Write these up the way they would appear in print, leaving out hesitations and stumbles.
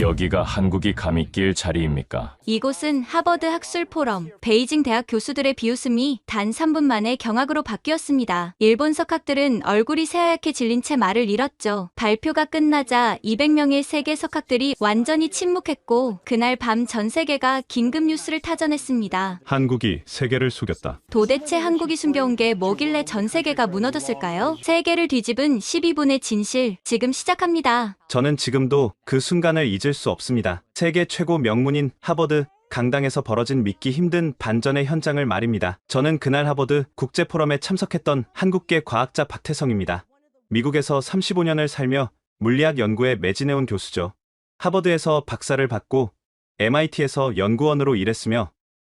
여기가 한국이 감히 낄 자리입니까? 이곳은 하버드 학술 포럼, 베이징 대학 교수들의 비웃음이 단 3분 만에 경악으로 바뀌었습니다. 일본 석학들은 얼굴이 새하얗게 질린 채 말을 잃었죠. 발표가 끝나자 200명의 세계 석학들이 완전히 침묵했고 그날 밤 전 세계가 긴급 뉴스를 타전했습니다. 한국이 세계를 속였다. 도대체 한국이 숨겨온 게 뭐길래 전 세계가 무너졌을까요? 세계를 뒤집은 12분의 진실, 지금 시작합니다. 저는 지금도 그 순간을 잊을 수 없습니다. 세계 최고 명문인 하버드 강당에서 벌어진 믿기 힘든 반전의 현장을 말입니다. 저는 그날 하버드 국제포럼에 참석했던 한국계 과학자 박태성입니다. 미국에서 35년을 살며 물리학 연구에 매진해온 교수죠. 하버드에서 박사를 받고 MIT에서 연구원으로 일했으며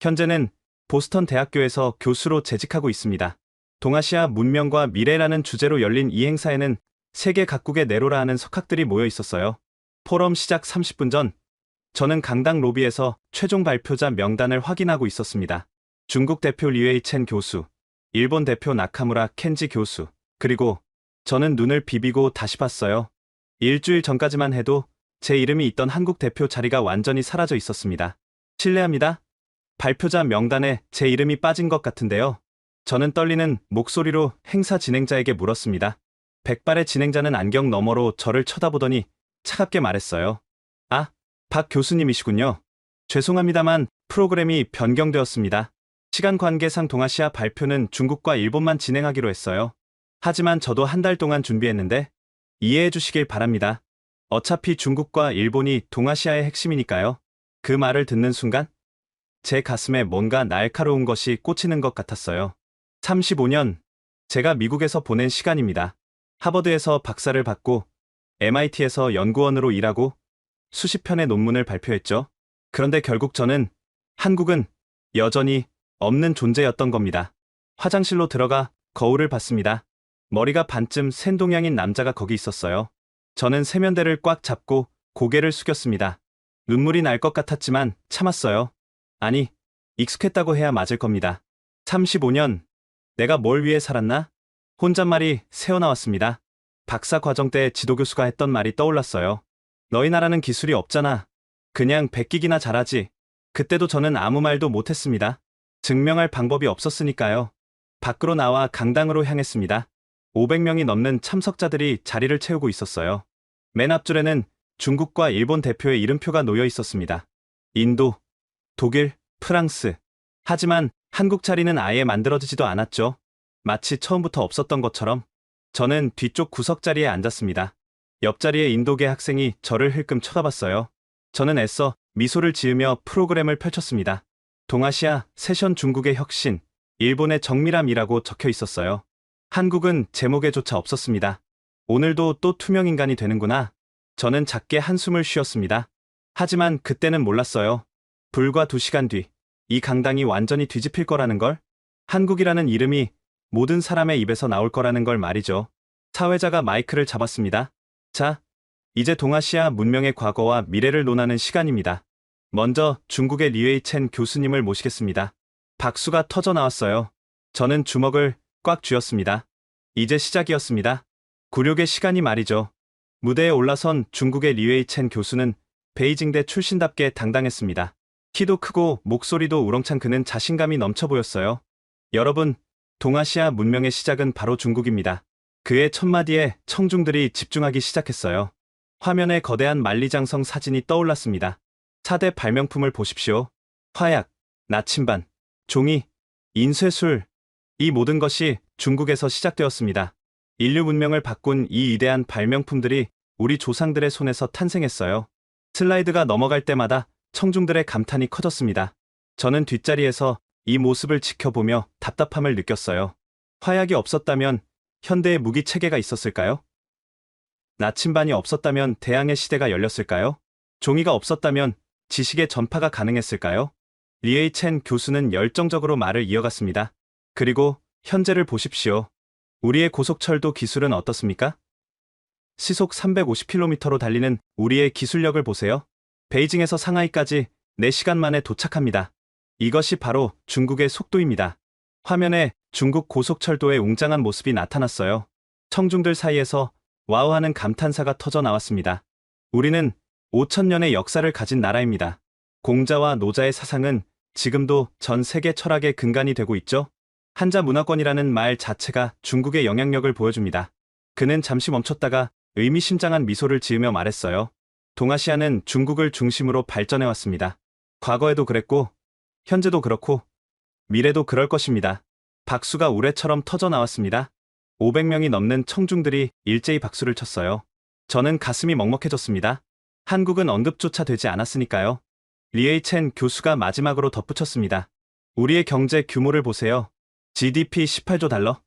현재는 보스턴 대학교에서 교수로 재직하고 있습니다. 동아시아 문명과 미래라는 주제로 열린 이 행사에는 세계 각국의 내로라 하는 석학들이 모여 있었어요. 포럼 시작 30분 전, 저는 강당 로비에서 최종 발표자 명단을 확인하고 있었습니다. 중국 대표 리웨이 첸 교수, 일본 대표 나카무라 켄지 교수, 그리고 저는 눈을 비비고 다시 봤어요. 일주일 전까지만 해도 제 이름이 있던 한국 대표 자리가 완전히 사라져 있었습니다. 실례합니다. 발표자 명단에 제 이름이 빠진 것 같은데요. 저는 떨리는 목소리로 행사 진행자에게 물었습니다. 백발의 진행자는 안경 너머로 저를 쳐다보더니 차갑게 말했어요. 아, 박 교수님이시군요. 죄송합니다만 프로그램이 변경되었습니다. 시간 관계상 동아시아 발표는 중국과 일본만 진행하기로 했어요. 하지만 저도 한 달 동안 준비했는데 이해해 주시길 바랍니다. 어차피 중국과 일본이 동아시아의 핵심이니까요. 그 말을 듣는 순간 제 가슴에 뭔가 날카로운 것이 꽂히는 것 같았어요. 35년, 제가 미국에서 보낸 시간입니다. 하버드에서 박사를 받고 MIT에서 연구원으로 일하고 수십 편의 논문을 발표했죠. 그런데 결국 저는 한국은 여전히 없는 존재였던 겁니다. 화장실로 들어가 거울을 봤습니다. 머리가 반쯤 샌 동양인 남자가 거기 있었어요. 저는 세면대를 꽉 잡고 고개를 숙였습니다. 눈물이 날 것 같았지만 참았어요. 아니, 익숙했다고 해야 맞을 겁니다. 35년, 내가 뭘 위해 살았나? 혼잣말이 새어나왔습니다. 박사 과정 때 지도교수가 했던 말이 떠올랐어요. 너희 나라는 기술이 없잖아. 그냥 베끼기나 잘하지. 그때도 저는 아무 말도 못했습니다. 증명할 방법이 없었으니까요. 밖으로 나와 강당으로 향했습니다. 500명이 넘는 참석자들이 자리를 채우고 있었어요. 맨 앞줄에는 중국과 일본 대표의 이름표가 놓여 있었습니다. 인도, 독일, 프랑스. 하지만 한국 자리는 아예 만들어지지도 않았죠. 마치 처음부터 없었던 것처럼. 저는 뒤쪽 구석 자리에 앉았습니다. 옆자리에 인도계 학생이 저를 흘끔 쳐다봤어요. 저는 애써 미소를 지으며 프로그램을 펼쳤습니다. 동아시아 세션 중국의 혁신, 일본의 정밀함이라고 적혀 있었어요. 한국은 제목에조차 없었습니다. 오늘도 또 투명인간이 되는구나. 저는 작게 한숨을 쉬었습니다. 하지만 그때는 몰랐어요. 불과 2시간 뒤, 이 강당이 완전히 뒤집힐 거라는 걸, 한국이라는 이름이 모든 사람의 입에서 나올 거라는 걸 말이죠. 사회자가 마이크를 잡았습니다. 자, 이제 동아시아 문명의 과거와 미래를 논하는 시간입니다. 먼저 중국의 리웨이 첸 교수님을 모시겠습니다. 박수가 터져 나왔어요. 저는 주먹을 꽉 쥐었습니다. 이제 시작이었습니다. 굴욕의 시간이 말이죠. 무대에 올라선 중국의 리웨이 첸 교수는 베이징대 출신답게 당당했습니다. 키도 크고 목소리도 우렁찬 그는 자신감이 넘쳐 보였어요. 여러분, 동아시아 문명의 시작은 바로 중국입니다. 그의 첫마디에 청중들이 집중하기 시작했어요. 화면에 거대한 만리장성 사진이 떠올랐습니다. 4대 발명품을 보십시오. 화약, 나침반, 종이, 인쇄술. 이 모든 것이 중국에서 시작되었습니다. 인류 문명을 바꾼 이 위대한 발명품들이 우리 조상들의 손에서 탄생했어요. 슬라이드가 넘어갈 때마다 청중들의 감탄이 커졌습니다. 저는 뒷자리에서 이 모습을 지켜보며 답답함을 느꼈어요. 화약이 없었다면 현대의 무기 체계가 있었을까요? 나침반이 없었다면 대항해 시대가 열렸을까요? 종이가 없었다면 지식의 전파가 가능했을까요? 리웨이 첸 교수는 열정적으로 말을 이어갔습니다. 그리고 현재를 보십시오. 우리의 고속철도 기술은 어떻습니까? 시속 350km로 달리는 우리의 기술력을 보세요. 베이징에서 상하이까지 4시간 만에 도착합니다. 이것이 바로 중국의 속도입니다. 화면에 중국 고속철도의 웅장한 모습이 나타났어요. 청중들 사이에서 와우하는 감탄사가 터져 나왔습니다. 우리는 5천년의 역사를 가진 나라입니다. 공자와 노자의 사상은 지금도 전 세계 철학의 근간이 되고 있죠. 한자 문화권이라는 말 자체가 중국의 영향력을 보여줍니다. 그는 잠시 멈췄다가 의미심장한 미소를 지으며 말했어요. 동아시아는 중국을 중심으로 발전해왔습니다. 과거에도 그랬고, 현재도 그렇고, 미래도 그럴 것입니다. 박수가 우레처럼 터져 나왔습니다. 500명이 넘는 청중들이 일제히 박수를 쳤어요. 저는 가슴이 먹먹해졌습니다. 한국은 언급조차 되지 않았으니까요. 리에이첸 교수가 마지막으로 덧붙였습니다. 우리의 경제 규모를 보세요. GDP 18조 달러.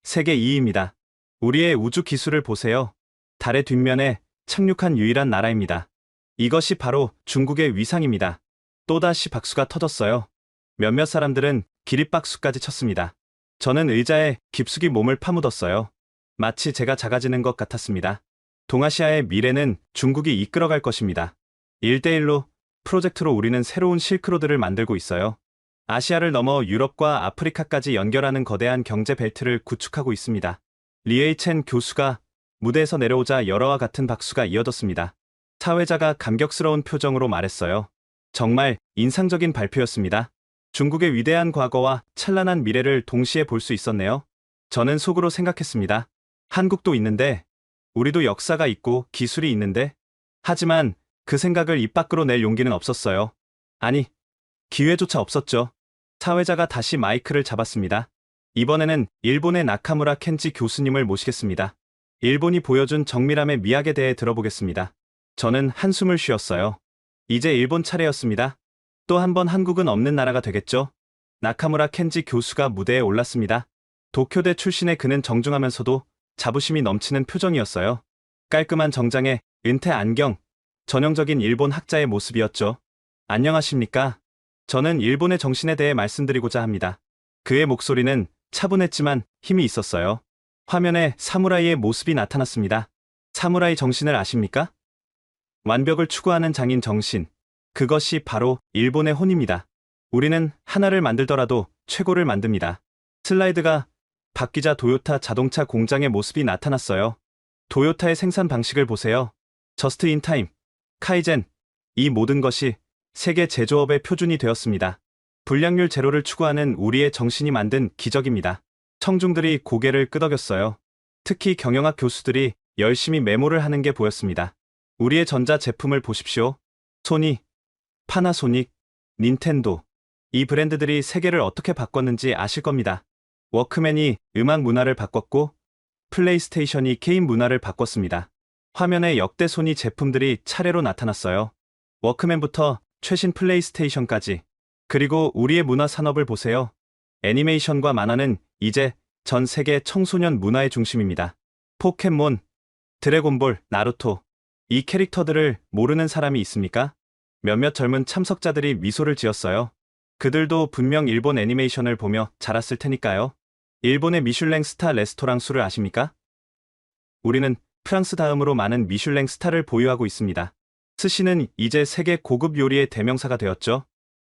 세계 2위입니다. 우리의 우주 기술을 보세요. 달의 뒷면에 착륙한 유일한 나라입니다. 이것이 바로 중국의 위상입니다. 또다시 박수가 터졌어요. 몇몇 사람들은 기립박수까지 쳤습니다. 저는 의자에 깊숙이 몸을 파묻었어요. 마치 제가 작아지는 것 같았습니다. 동아시아의 미래는 중국이 이끌어갈 것입니다. 1대1로 프로젝트로 우리는 새로운 실크로드를 만들고 있어요. 아시아를 넘어 유럽과 아프리카까지 연결하는 거대한 경제 벨트를 구축하고 있습니다. 리에이첸 교수가 무대에서 내려오자 열화와 같은 박수가 이어졌습니다. 사회자가 감격스러운 표정으로 말했어요. 정말 인상적인 발표였습니다. 중국의 위대한 과거와 찬란한 미래를 동시에 볼 수 있었네요. 저는 속으로 생각했습니다. 한국도 있는데, 우리도 역사가 있고 기술이 있는데, 하지만 그 생각을 입 밖으로 낼 용기는 없었어요. 아니, 기회조차 없었죠. 사회자가 다시 마이크를 잡았습니다. 이번에는 일본의 나카무라 켄지 교수님을 모시겠습니다. 일본이 보여준 정밀함의 미학에 대해 들어보겠습니다. 저는 한숨을 쉬었어요. 이제 일본 차례였습니다. 또 한 번 한국은 없는 나라가 되겠죠. 나카무라 켄지 교수가 무대에 올랐습니다. 도쿄대 출신의 그는 정중하면서도 자부심이 넘치는 표정이었어요. 깔끔한 정장에 은퇴 안경, 전형적인 일본 학자의 모습이었죠. 안녕하십니까? 저는 일본의 정신에 대해 말씀드리고자 합니다. 그의 목소리는 차분했지만 힘이 있었어요. 화면에 사무라이의 모습이 나타났습니다. 사무라이 정신을 아십니까? 완벽을 추구하는 장인 정신. 그것이 바로 일본의 혼입니다. 우리는 하나를 만들더라도 최고를 만듭니다. 슬라이드가 바뀌자 도요타 자동차 공장의 모습이 나타났어요. 도요타의 생산 방식을 보세요. 저스트 인 타임, 카이젠, 이 모든 것이 세계 제조업의 표준이 되었습니다. 불량률 제로를 추구하는 우리의 정신이 만든 기적입니다. 청중들이 고개를 끄덕였어요. 특히 경영학 교수들이 열심히 메모를 하는 게 보였습니다. 우리의 전자 제품을 보십시오. 소니, 파나소닉, 닌텐도. 이 브랜드들이 세계를 어떻게 바꿨는지 아실 겁니다. 워크맨이 음악 문화를 바꿨고 플레이스테이션이 게임 문화를 바꿨습니다. 화면에 역대 소니 제품들이 차례로 나타났어요. 워크맨부터 최신 플레이스테이션까지. 그리고 우리의 문화 산업을 보세요. 애니메이션과 만화는 이제 전 세계 청소년 문화의 중심입니다. 포켓몬, 드래곤볼, 나루토. 이 캐릭터들을 모르는 사람이 있습니까? 몇몇 젊은 참석자들이 미소를 지었어요. 그들도 분명 일본 애니메이션을 보며 자랐을 테니까요. 일본의 미슐랭 스타 레스토랑 수를 아십니까? 우리는 프랑스 다음으로 많은 미슐랭 스타를 보유하고 있습니다. 스시는 이제 세계 고급 요리의 대명사가 되었죠.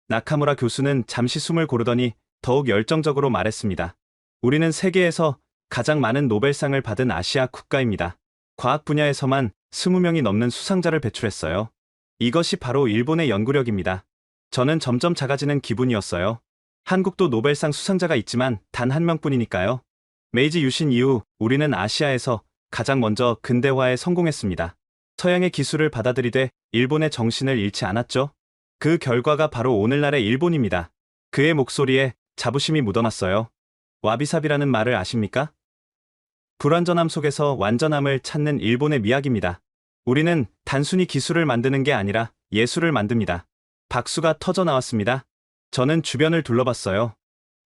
나카무라 교수는 잠시 숨을 고르더니 더욱 열정적으로 말했습니다. 우리는 세계에서 가장 많은 노벨상을 받은 아시아 국가입니다. 과학 분야에서만 20명이 넘는 수상자를 배출했어요. 이것이 바로 일본의 연구력입니다. 저는 점점 작아지는 기분이었어요. 한국도 노벨상 수상자가 있지만 단 한 명뿐이니까요. 메이지 유신 이후 우리는 아시아에서 가장 먼저 근대화에 성공했습니다. 서양의 기술을 받아들이되 일본의 정신을 잃지 않았죠. 그 결과가 바로 오늘날의 일본입니다. 그의 목소리에 자부심이 묻어났어요. 와비사비라는 말을 아십니까? 불완전함 속에서 완전함을 찾는 일본의 미학입니다. 우리는 단순히 기술을 만드는 게 아니라 예술을 만듭니다. 박수가 터져 나왔습니다. 저는 주변을 둘러봤어요.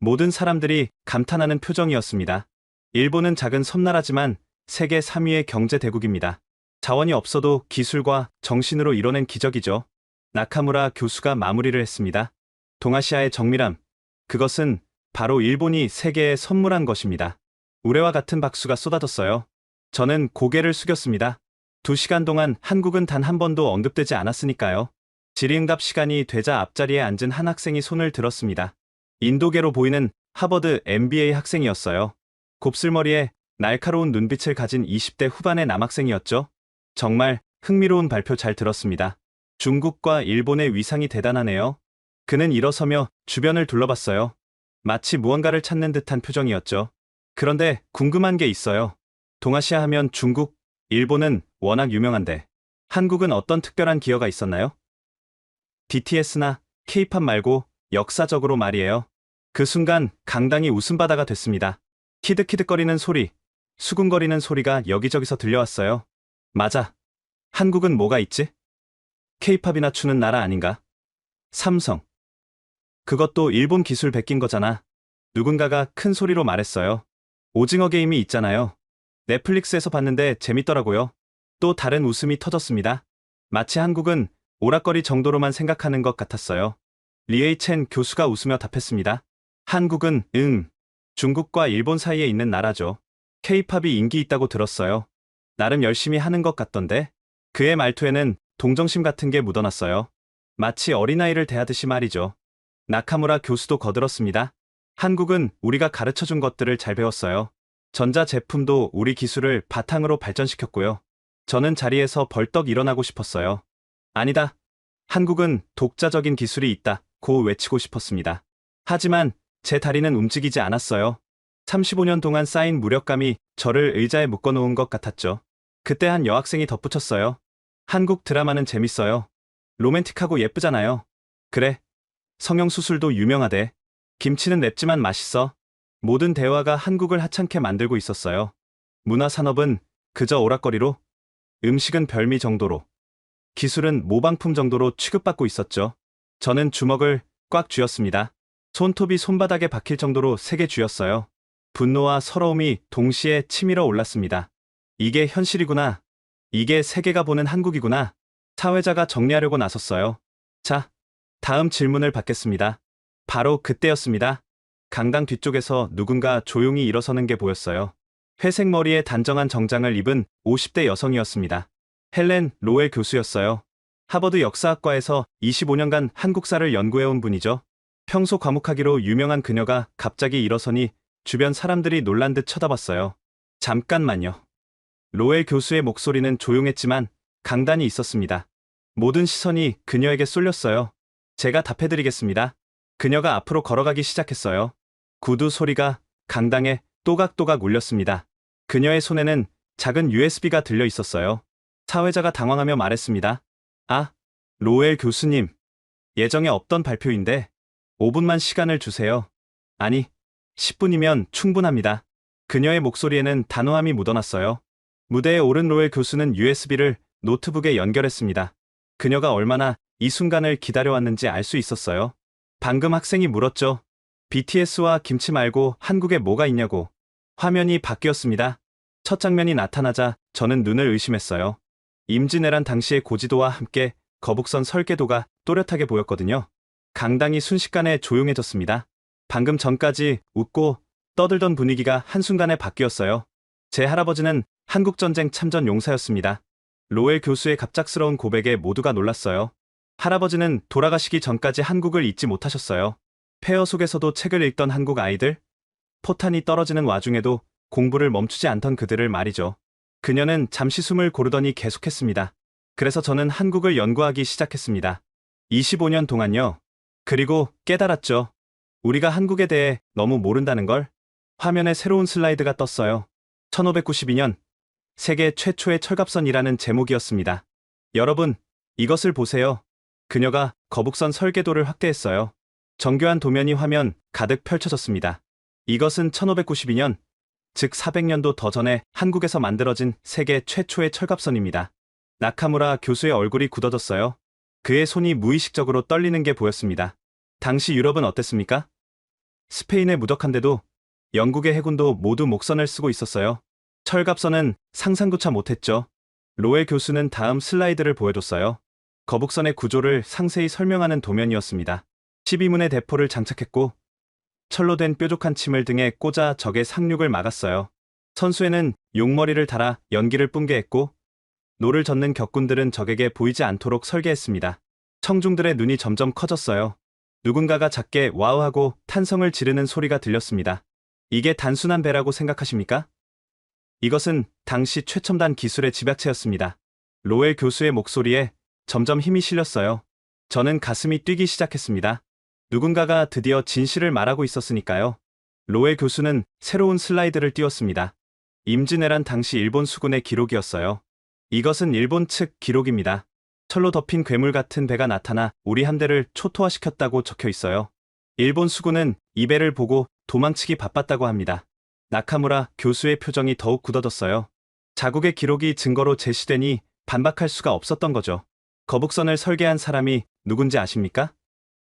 모든 사람들이 감탄하는 표정이었습니다. 일본은 작은 섬나라지만 세계 3위의 경제 대국입니다. 자원이 없어도 기술과 정신으로 이뤄낸 기적이죠. 나카무라 교수가 마무리를 했습니다. 동아시아의 정밀함, 그것은 바로 일본이 세계에 선물한 것입니다. 우레와 같은 박수가 쏟아졌어요. 저는 고개를 숙였습니다. 2시간 동안 한국은 단 한 번도 언급되지 않았으니까요. 질의응답 시간이 되자 앞자리에 앉은 한 학생이 손을 들었습니다. 인도계로 보이는 하버드 MBA 학생이었어요. 곱슬머리에 날카로운 눈빛을 가진 20대 후반의 남학생이었죠. 정말 흥미로운 발표 잘 들었습니다. 중국과 일본의 위상이 대단하네요. 그는 일어서며 주변을 둘러봤어요. 마치 무언가를 찾는 듯한 표정이었죠. 그런데 궁금한 게 있어요. 동아시아 하면 중국, 일본은 워낙 유명한데 한국은 어떤 특별한 기여가 있었나요? BTS나 K-팝 말고 역사적으로 말이에요. 그 순간 강당이 웃음바다가 됐습니다. 키득키득거리는 소리, 수군거리는 소리가 여기저기서 들려왔어요. 맞아. 한국은 뭐가 있지? K-팝이나 추는 나라 아닌가? 삼성. 그것도 일본 기술 베낀 거잖아. 누군가가 큰 소리로 말했어요. 오징어 게임이 있잖아요. 넷플릭스에서 봤는데 재밌더라고요. 또 다른 웃음이 터졌습니다. 마치 한국은 오락거리 정도로만 생각하는 것 같았어요. 리에이첸 교수가 웃으며 답했습니다. 한국은 중국과 일본 사이에 있는 나라죠. K-팝이 인기 있다고 들었어요. 나름 열심히 하는 것 같던데. 그의 말투에는 동정심 같은 게 묻어났어요. 마치 어린아이를 대하듯이 말이죠. 나카무라 교수도 거들었습니다. 한국은 우리가 가르쳐준 것들을 잘 배웠어요. 전자제품도 우리 기술을 바탕으로 발전시켰고요. 저는 자리에서 벌떡 일어나고 싶었어요. 아니다. 한국은 독자적인 기술이 있다고 외치고 싶었습니다. 하지만 제 다리는 움직이지 않았어요. 35년 동안 쌓인 무력감이 저를 의자에 묶어놓은 것 같았죠. 그때 한 여학생이 덧붙였어요. 한국 드라마는 재밌어요. 로맨틱하고 예쁘잖아요. 그래. 성형수술도 유명하대. 김치는 맵지만 맛있어. 모든 대화가 한국을 하찮게 만들고 있었어요. 문화산업은 그저 오락거리로, 음식은 별미 정도로, 기술은 모방품 정도로 취급받고 있었죠. 저는 주먹을 꽉 쥐었습니다. 손톱이 손바닥에 박힐 정도로 세게 쥐었어요. 분노와 서러움이 동시에 치밀어 올랐습니다. 이게 현실이구나. 이게 세계가 보는 한국이구나. 사회자가 정리하려고 나섰어요. 자, 다음 질문을 받겠습니다. 바로 그때였습니다. 강당 뒤쪽에서 누군가 조용히 일어서는 게 보였어요. 회색 머리에 단정한 정장을 입은 50대 여성이었습니다. 헬렌 로웰 교수였어요. 하버드 역사학과에서 25년간 한국사를 연구해온 분이죠. 평소 과묵하기로 유명한 그녀가 갑자기 일어서니 주변 사람들이 놀란 듯 쳐다봤어요. 잠깐만요. 로웰 교수의 목소리는 조용했지만 강단이 있었습니다. 모든 시선이 그녀에게 쏠렸어요. 제가 답해드리겠습니다. 그녀가 앞으로 걸어가기 시작했어요. 구두 소리가 강당에 또각또각 울렸습니다. 그녀의 손에는 작은 USB가 들려 있었어요. 사회자가 당황하며 말했습니다. 아, 로웰 교수님. 예정에 없던 발표인데 5분만 시간을 주세요. 아니, 10분이면 충분합니다. 그녀의 목소리에는 단호함이 묻어났어요. 무대에 오른 로웰 교수는 USB를 노트북에 연결했습니다. 그녀가 얼마나 이 순간을 기다려왔는지 알 수 있었어요. 방금 학생이 물었죠. BTS와 김치 말고 한국에 뭐가 있냐고. 화면이 바뀌었습니다. 첫 장면이 나타나자 저는 눈을 의심했어요. 임진왜란 당시의 고지도와 함께 거북선 설계도가 또렷하게 보였거든요. 강당이 순식간에 조용해졌습니다. 방금 전까지 웃고 떠들던 분위기가 한순간에 바뀌었어요. 제 할아버지는 한국전쟁 참전 용사였습니다. 로웰 교수의 갑작스러운 고백에 모두가 놀랐어요. 할아버지는 돌아가시기 전까지 한국을 잊지 못하셨어요. 폐허 속에서도 책을 읽던 한국 아이들, 포탄이 떨어지는 와중에도 공부를 멈추지 않던 그들을 말이죠. 그녀는 잠시 숨을 고르더니 계속했습니다. 그래서 저는 한국을 연구하기 시작했습니다. 25년 동안요. 그리고 깨달았죠. 우리가 한국에 대해 너무 모른다는 걸. 화면에 새로운 슬라이드가 떴어요. 1592년 세계 최초의 철갑선이라는 제목이었습니다. 여러분, 이것을 보세요. 그녀가 거북선 설계도를 확대했어요. 정교한 도면이 화면 가득 펼쳐졌습니다. 이것은 1592년, 즉 400년도 더 전에 한국에서 만들어진 세계 최초의 철갑선입니다. 나카무라 교수의 얼굴이 굳어졌어요. 그의 손이 무의식적으로 떨리는 게 보였습니다. 당시 유럽은 어땠습니까? 스페인에 무적한데도 영국의 해군도 모두 목선을 쓰고 있었어요. 철갑선은 상상조차 못했죠. 로웰 교수는 다음 슬라이드를 보여줬어요. 거북선의 구조를 상세히 설명하는 도면이었습니다. 12문의 대포를 장착했고 철로 된 뾰족한 침을 등에 꽂아 적의 상륙을 막았어요. 선수에는 용머리를 달아 연기를 뿜게 했고 노를 젓는 격군들은 적에게 보이지 않도록 설계했습니다. 청중들의 눈이 점점 커졌어요. 누군가가 작게 와우하고 탄성을 지르는 소리가 들렸습니다. 이게 단순한 배라고 생각하십니까? 이것은 당시 최첨단 기술의 집약체였습니다. 로웰 교수의 목소리에 점점 힘이 실렸어요. 저는 가슴이 뛰기 시작했습니다. 누군가가 드디어 진실을 말하고 있었으니까요. 로에 교수는 새로운 슬라이드를 띄웠습니다. 임진왜란 당시 일본 수군의 기록이었어요. 이것은 일본 측 기록입니다. 철로 덮인 괴물 같은 배가 나타나 우리 함대를 초토화시켰다고 적혀 있어요. 일본 수군은 이 배를 보고 도망치기 바빴다고 합니다. 나카무라 교수의 표정이 더욱 굳어졌어요. 자국의 기록이 증거로 제시되니 반박할 수가 없었던 거죠. 거북선을 설계한 사람이 누군지 아십니까?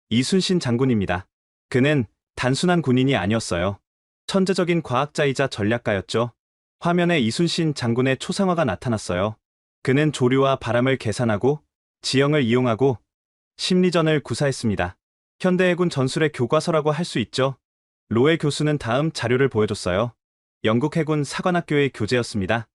이순신 장군입니다. 그는 단순한 군인이 아니었어요. 천재적인 과학자이자 전략가였죠. 화면에 이순신 장군의 초상화가 나타났어요. 그는 조류와 바람을 계산하고 지형을 이용하고 심리전을 구사했습니다. 현대해군 전술의 교과서라고 할 수 있죠. 로에 교수는 다음 자료를 보여줬어요. 영국 해군 사관학교의 교재였습니다.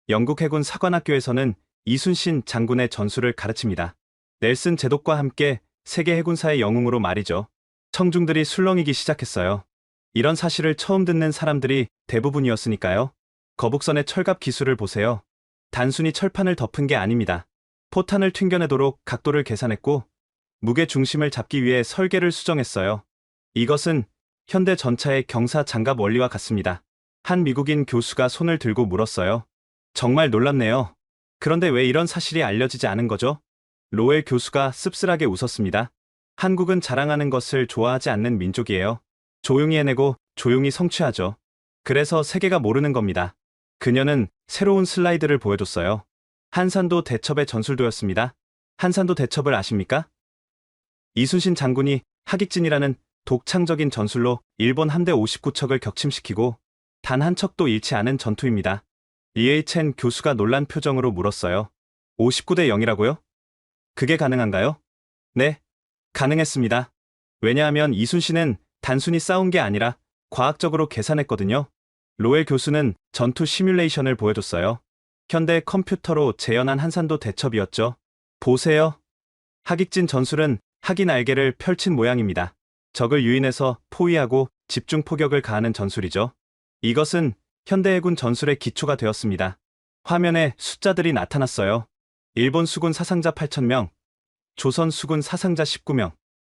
영국 해군 사관학교에서는 이순신 장군의 전술을 가르칩니다. 넬슨 제독과 함께 세계 해군사의 영웅으로 말이죠. 청중들이 술렁이기 시작했어요. 이런 사실을 처음 듣는 사람들이 대부분이었으니까요. 거북선의 철갑 기술을 보세요. 단순히 철판을 덮은 게 아닙니다. 포탄을 튕겨내도록 각도를 계산했고 무게 중심을 잡기 위해 설계를 수정했어요. 이것은 현대 전차의 경사 장갑 원리와 같습니다. 한 미국인 교수가 손을 들고 물었어요. 정말 놀랍네요. 그런데 왜 이런 사실이 알려지지 않은 거죠? 로엘 교수가 씁쓸하게 웃었습니다. 한국은 자랑하는 것을 좋아하지 않는 민족이에요. 조용히 해내고 조용히 성취하죠. 그래서 세계가 모르는 겁니다. 그녀는 새로운 슬라이드를 보여줬어요. 한산도 대첩의 전술도였습니다. 한산도 대첩을 아십니까? 이순신 장군이 하객진이라는 독창적인 전술로 일본 함대 59척을 격침시키고 단 한 척도 잃지 않은 전투입니다. 리에이첸 교수가 놀란 표정으로 물었어요. 59대 0이라고요? 그게 가능한가요? 네, 가능했습니다. 왜냐하면 이순신은 단순히 싸운 게 아니라 과학적으로 계산했거든요. 로엘 교수는 전투 시뮬레이션을 보여줬어요. 현대 컴퓨터로 재현한 한산도 대첩이었죠. 보세요. 하객진 전술은 하기 날개를 펼친 모양입니다. 적을 유인해서 포위하고 집중 포격을 가하는 전술이죠. 이것은 현대해군 전술의 기초가 되었습니다. 화면에 숫자들이 나타났어요. 일본 수군 사상자 8,000명, 조선 수군 사상자 19명.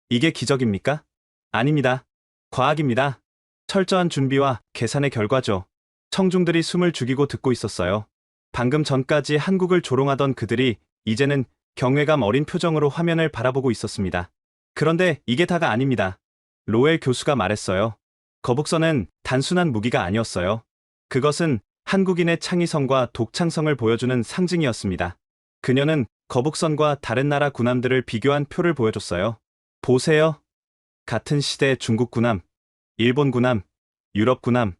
이게 기적입니까? 아닙니다. 과학입니다. 철저한 준비와 계산의 결과죠. 청중들이 숨을 죽이고 듣고 있었어요. 방금 전까지 한국을 조롱하던 그들이 이제는 경외감 어린 표정으로 화면을 바라보고 있었습니다. 그런데 이게 다가 아닙니다. 로엘 교수가 말했어요. 거북선은 단순한 무기가 아니었어요. 그것은 한국인의 창의성과 독창성을 보여주는 상징이었습니다. 그녀는 거북선과 다른 나라 군함들을 비교한 표를 보여줬어요. 보세요. 같은 시대 중국 군함, 일본 군함, 유럽 군함,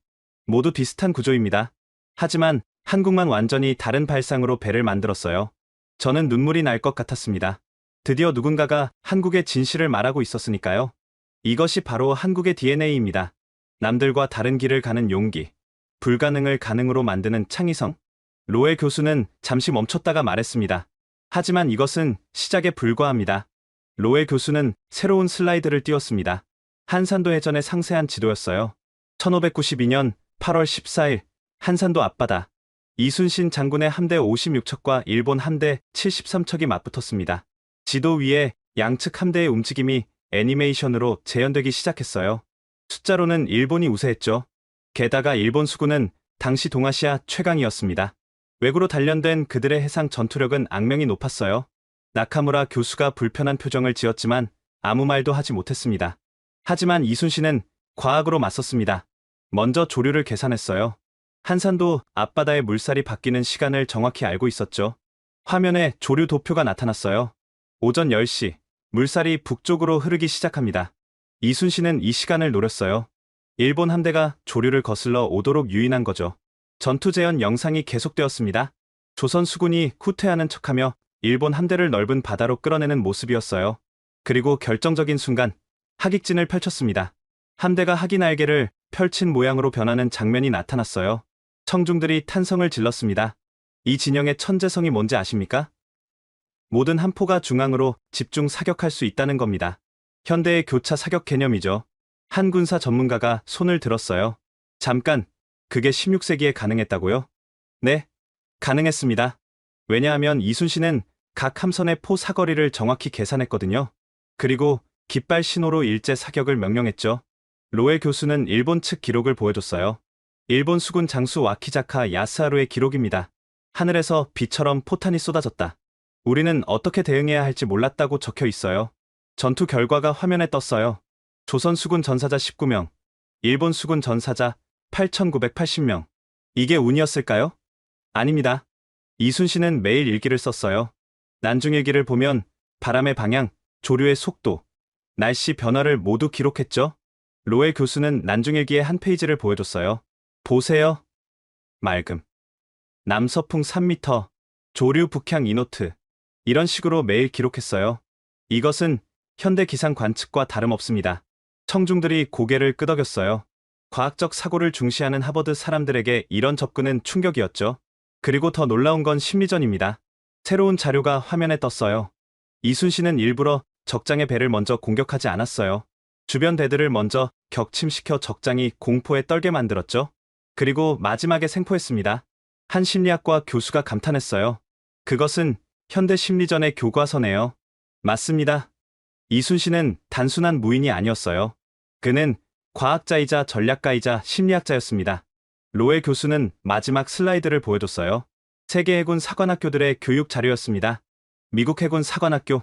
모두 비슷한 구조입니다. 하지만 한국만 완전히 다른 발상으로 배를 만들었어요. 저는 눈물이 날 것 같았습니다. 드디어 누군가가 한국의 진실을 말하고 있었으니까요. 이것이 바로 한국의 DNA입니다. 남들과 다른 길을 가는 용기, 불가능을 가능으로 만드는 창의성. 로에 교수는 잠시 멈췄다가 말했습니다. 하지만 이것은 시작에 불과합니다. 로에 교수는 새로운 슬라이드를 띄웠습니다. 한산도 해전의 상세한 지도였어요. 1592년 8월 14일 한산도 앞바다. 이순신 장군의 함대 56척과 일본 함대 73척이 맞붙었습니다. 지도 위에 양측 함대의 움직임이 애니메이션으로 재현되기 시작했어요. 숫자로는 일본이 우세했죠. 게다가 일본 수군은 당시 동아시아 최강이었습니다. 외구로 단련된 그들의 해상 전투력은 악명이 높았어요. 나카무라 교수가 불편한 표정을 지었지만 아무 말도 하지 못했습니다. 하지만 이순신은 과학으로 맞섰습니다. 먼저 조류를 계산했어요. 한산도 앞바다의 물살이 바뀌는 시간을 정확히 알고 있었죠. 화면에 조류 도표가 나타났어요. 오전 10시, 물살이 북쪽으로 흐르기 시작합니다. 이순신은 이 시간을 노렸어요. 일본 함대가 조류를 거슬러 오도록 유인한 거죠. 전투 재현 영상이 계속되었습니다. 조선 수군이 후퇴하는 척하며 일본 함대를 넓은 바다로 끌어내는 모습이었어요. 그리고 결정적인 순간 하객진을 펼쳤습니다. 함대가 하기 날개를 펼친 모양으로 변하는 장면이 나타났어요. 청중들이 탄성을 질렀습니다. 이 진영의 천재성이 뭔지 아십니까? 모든 함포가 중앙으로 집중 사격할 수 있다는 겁니다. 현대의 교차 사격 개념이죠. 한 군사 전문가가 손을 들었어요. 잠깐, 그게 16세기에 가능했다고요? 네, 가능했습니다. 왜냐하면 이순신은 각 함선의 포 사거리를 정확히 계산했거든요. 그리고 깃발 신호로 일제 사격을 명령했죠. 로에 교수는 일본 측 기록을 보여줬어요. 일본 수군 장수 와키자카 야스하루의 기록입니다. 하늘에서 비처럼 포탄이 쏟아졌다. 우리는 어떻게 대응해야 할지 몰랐다고 적혀 있어요. 전투 결과가 화면에 떴어요. 조선 수군 전사자 19명, 일본 수군 전사자 8,980명. 이게 운이었을까요? 아닙니다. 이순신은 매일 일기를 썼어요. 난중일기를 보면 바람의 방향, 조류의 속도, 날씨 변화를 모두 기록했죠. 로에 교수는 난중일기의 한 페이지를 보여줬어요. 보세요. 맑음. 남서풍 3m, 조류 북향 2노트. 이런 식으로 매일 기록했어요. 이것은 현대 기상 관측과 다름없습니다. 청중들이 고개를 끄덕였어요. 과학적 사고를 중시하는 하버드 사람들에게 이런 접근은 충격이었죠. 그리고 더 놀라운 건 심리전입니다. 새로운 자료가 화면에 떴어요. 이순신은 일부러 적장의 배를 먼저 공격하지 않았어요. 주변 대들을 먼저 격침시켜 적장이 공포에 떨게 만들었죠. 그리고 마지막에 생포했습니다. 한 심리학과 교수가 감탄했어요. 그것은 현대 심리전의 교과서네요. 맞습니다. 이순신은 단순한 무인이 아니었어요. 그는 과학자이자 전략가이자 심리학자였습니다. 로에 교수는 마지막 슬라이드를 보여줬어요. 세계 해군 사관학교들의 교육 자료였습니다. 미국 해군 사관학교,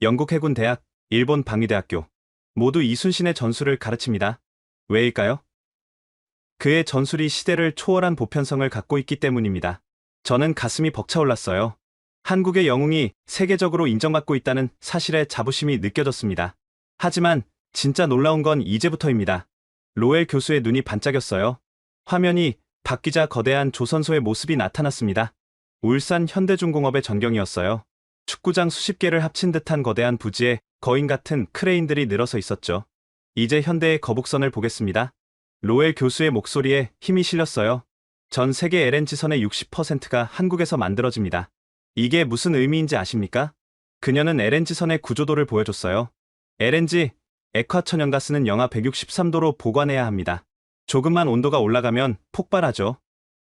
영국 해군 대학, 일본 방위대학교. 모두 이순신의 전술을 가르칩니다. 왜일까요? 그의 전술이 시대를 초월한 보편성을 갖고 있기 때문입니다. 저는 가슴이 벅차올랐어요. 한국의 영웅이 세계적으로 인정받고 있다는 사실에 자부심이 느껴졌습니다. 하지만 진짜 놀라운 건 이제부터입니다. 로엘 교수의 눈이 반짝였어요. 화면이 바뀌자 거대한 조선소의 모습이 나타났습니다. 울산 현대중공업의 전경이었어요. 축구장 수십 개를 합친 듯한 거대한 부지에 거인 같은 크레인들이 늘어서 있었죠. 이제 현대의 거북선을 보겠습니다. 로엘 교수의 목소리에 힘이 실렸어요. 전 세계 LNG선의 60%가 한국에서 만들어집니다. 이게 무슨 의미인지 아십니까? 그녀는 LNG선의 구조도를 보여줬어요. LNG, 액화천연가스는 영하 163도로 보관해야 합니다. 조금만 온도가 올라가면 폭발하죠.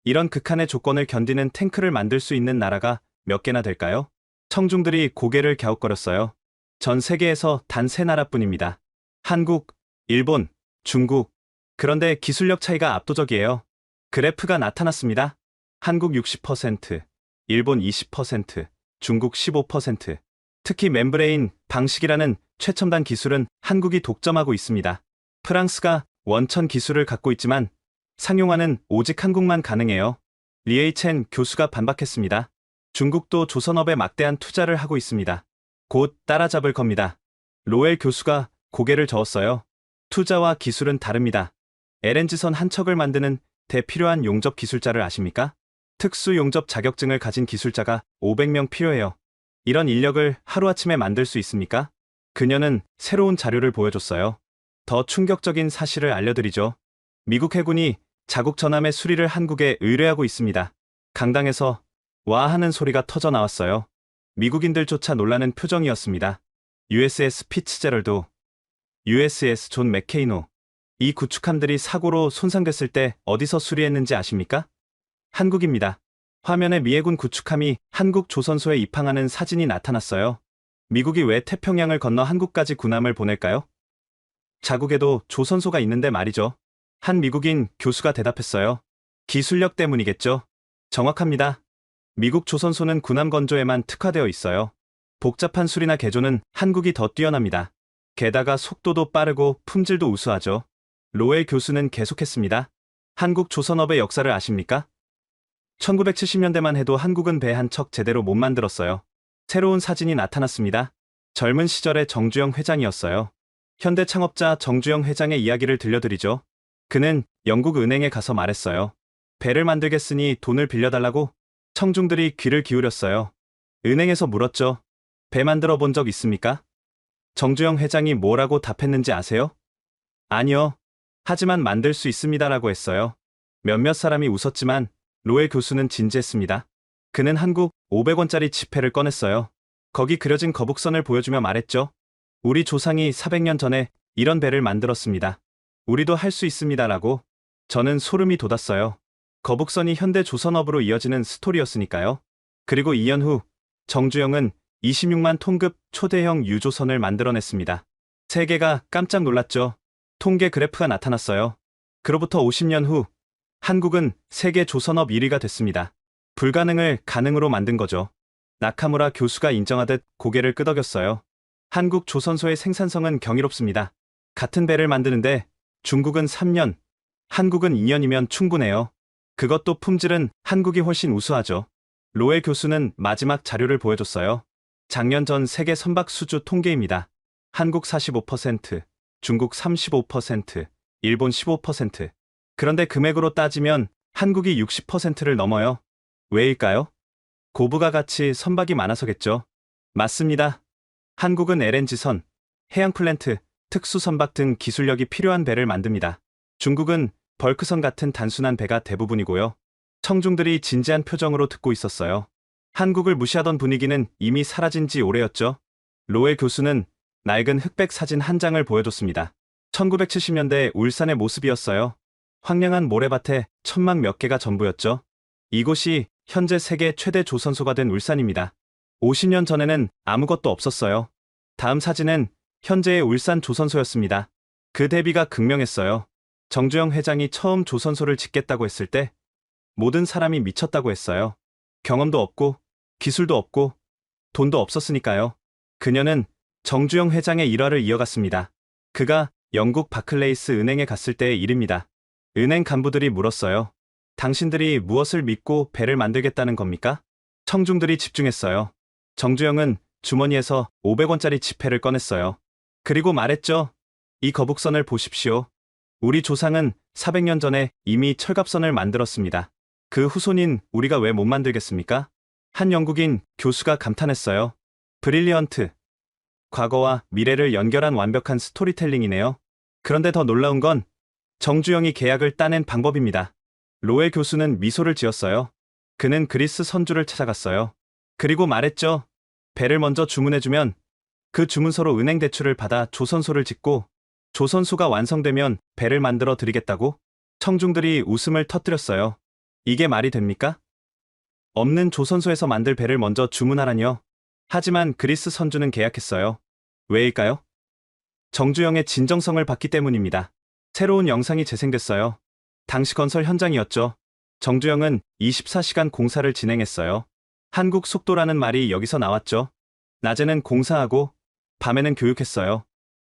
이런 극한의 조건을 견디는 탱크를 만들 수 있는 나라가 몇 개나 될까요? 청중들이 고개를 갸웃거렸어요. 전 세계에서 단 3나라뿐입니다. 한국, 일본, 중국. 그런데 기술력 차이가 압도적이에요. 그래프가 나타났습니다. 한국 60%, 일본 20%, 중국 15%. 특히 멤브레인 방식이라는 최첨단 기술은 한국이 독점하고 있습니다. 프랑스가 원천 기술을 갖고 있지만 상용화는 오직 한국만 가능해요. 리에이첸 교수가 반박했습니다. 중국도 조선업에 막대한 투자를 하고 있습니다. 곧 따라잡을 겁니다. 로엘 교수가 고개를 저었어요. 투자와 기술은 다릅니다. LNG선 한 척을 만드는 데 필요한 용접 기술자를 아십니까? 특수 용접 자격증을 가진 기술자가 500명 필요해요. 이런 인력을 하루아침에 만들 수 있습니까? 그녀는 새로운 자료를 보여줬어요. 더 충격적인 사실을 알려드리죠. 미국 해군이 자국 전함의 수리를 한국에 의뢰하고 있습니다. 강당에서 와 하는 소리가 터져 나왔어요. 미국인들조차 놀라는 표정이었습니다. USS 피츠제럴드, USS 존 맥케이노. 이 구축함들이 사고로 손상됐을 때 어디서 수리했는지 아십니까? 한국입니다. 화면에 미해군 구축함이 한국 조선소에 입항하는 사진이 나타났어요. 미국이 왜 태평양을 건너 한국까지 군함을 보낼까요? 자국에도 조선소가 있는데 말이죠. 한 미국인 교수가 대답했어요. 기술력 때문이겠죠. 정확합니다. 미국 조선소는 군함 건조에만 특화되어 있어요. 복잡한 수리나 개조는 한국이 더 뛰어납니다. 게다가 속도도 빠르고 품질도 우수하죠. 로엘 교수는 계속했습니다. 한국 조선업의 역사를 아십니까? 1970년대만 해도 한국은 배 한 척 제대로 못 만들었어요. 새로운 사진이 나타났습니다. 젊은 시절의 정주영 회장이었어요. 현대 창업자 정주영 회장의 이야기를 들려드리죠. 그는 영국 은행에 가서 말했어요. 배를 만들겠으니 돈을 빌려달라고. 청중들이 귀를 기울였어요. 은행에서 물었죠. 배 만들어 본 적 있습니까? 정주영 회장이 뭐라고 답했는지 아세요? 아니요. 하지만 만들 수 있습니다라고 했어요. 몇몇 사람이 웃었지만 로엘 교수는 진지했습니다. 그는 한국 500원짜리 지폐를 꺼냈어요. 거기 그려진 거북선을 보여주며 말했죠. 우리 조상이 400년 전에 이런 배를 만들었습니다. 우리도 할 수 있습니다라고. 저는 소름이 돋았어요. 거북선이 현대 조선업으로 이어지는 스토리였으니까요. 그리고 2년 후 정주영은 26만 톤급 초대형 유조선을 만들어냈습니다. 세계가 깜짝 놀랐죠. 통계 그래프가 나타났어요. 그로부터 50년 후 한국은 세계 조선업 1위가 됐습니다. 불가능을 가능으로 만든 거죠. 나카무라 교수가 인정하듯 고개를 끄덕였어요. 한국 조선소의 생산성은 경이롭습니다. 같은 배를 만드는데 중국은 3년, 한국은 2년이면 충분해요. 그것도 품질은 한국이 훨씬 우수하죠. 로에 교수는 마지막 자료를 보여줬어요. 작년 전 세계 선박 수주 통계입니다. 한국 45%, 중국 35%, 일본 15%. 그런데 금액으로 따지면 한국이 60%를 넘어요. 왜일까요? 고부가 가치 선박이 많아서겠죠. 맞습니다. 한국은 LNG선, 해양 플랜트, 특수 선박 등 기술력이 필요한 배를 만듭니다. 중국은 벌크선 같은 단순한 배가 대부분이고요. 청중들이 진지한 표정으로 듣고 있었어요. 한국을 무시하던 분위기는 이미 사라진 지 오래였죠. 로에 교수는 낡은 흑백 사진 한 장을 보여줬습니다. 1970년대 울산의 모습이었어요. 황량한 모래밭에 천막 몇 개가 전부였죠. 이곳이 현재 세계 최대 조선소가 된 울산입니다. 50년 전에는 아무것도 없었어요. 다음 사진은 현재의 울산 조선소였습니다. 그 대비가 극명했어요. 정주영 회장이 처음 조선소를 짓겠다고 했을 때 모든 사람이 미쳤다고 했어요. 경험도 없고 기술도 없고 돈도 없었으니까요. 그녀는 정주영 회장의 일화를 이어갔습니다. 그가 영국 바클레이스 은행에 갔을 때의 일입니다. 은행 간부들이 물었어요. 당신들이 무엇을 믿고 배를 만들겠다는 겁니까? 청중들이 집중했어요. 정주영은 주머니에서 500원짜리 지폐를 꺼냈어요. 그리고 말했죠. 이 거북선을 보십시오. 우리 조상은 400년 전에 이미 철갑선을 만들었습니다. 그 후손인 우리가 왜 못 만들겠습니까? 한 영국인 교수가 감탄했어요. 브릴리언트. 과거와 미래를 연결한 완벽한 스토리텔링이네요. 그런데 더 놀라운 건 정주영이 계약을 따낸 방법입니다. 로에 교수는 미소를 지었어요. 그는 그리스 선주를 찾아갔어요. 그리고 말했죠. 배를 먼저 주문해주면 그 주문서로 은행 대출을 받아 조선소를 짓고 조선소가 완성되면 배를 만들어 드리겠다고? 청중들이 웃음을 터뜨렸어요. 이게 말이 됩니까? 없는 조선소에서 만들 배를 먼저 주문하라니요. 하지만 그리스 선주는 계약했어요. 왜일까요? 정주영의 진정성을 봤기 때문입니다. 새로운 영상이 재생됐어요. 당시 건설 현장이었죠. 정주영은 24시간 공사를 진행했어요. 한국 속도라는 말이 여기서 나왔죠. 낮에는 공사하고 밤에는 교육했어요.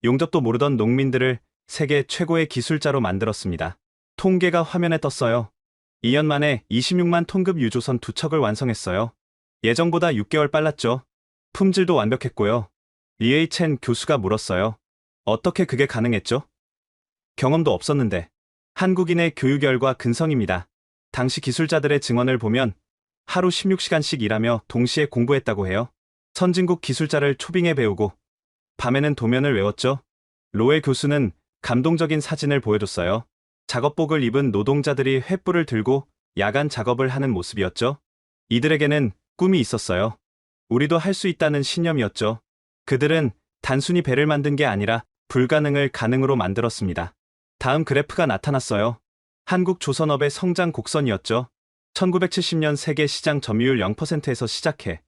용접도 모르던 농민들을 세계 최고의 기술자로 만들었습니다. 통계가 화면에 떴어요. 2년 만에 26만 톤급 유조선 2척을 완성했어요. 예정보다 6개월 빨랐죠. 품질도 완벽했고요. 리에이 첸 교수가 물었어요. 어떻게 그게 가능했죠? 경험도 없었는데. 한국인의 교육열과 근성입니다. 당시 기술자들의 증언을 보면 하루 16시간씩 일하며 동시에 공부했다고 해요. 선진국 기술자를 초빙해 배우고 밤에는 도면을 외웠죠. 로에 교수는 감동적인 사진을 보여줬어요. 작업복을 입은 노동자들이 횃불을 들고 야간 작업을 하는 모습이었죠. 이들에게는 꿈이 있었어요. 우리도 할 수 있다는 신념이었죠. 그들은 단순히 배를 만든 게 아니라 불가능을 가능으로 만들었습니다. 다음 그래프가 나타났어요. 한국 조선업의 성장 곡선이었죠. 1970년 세계 시장 점유율 0%에서 시작해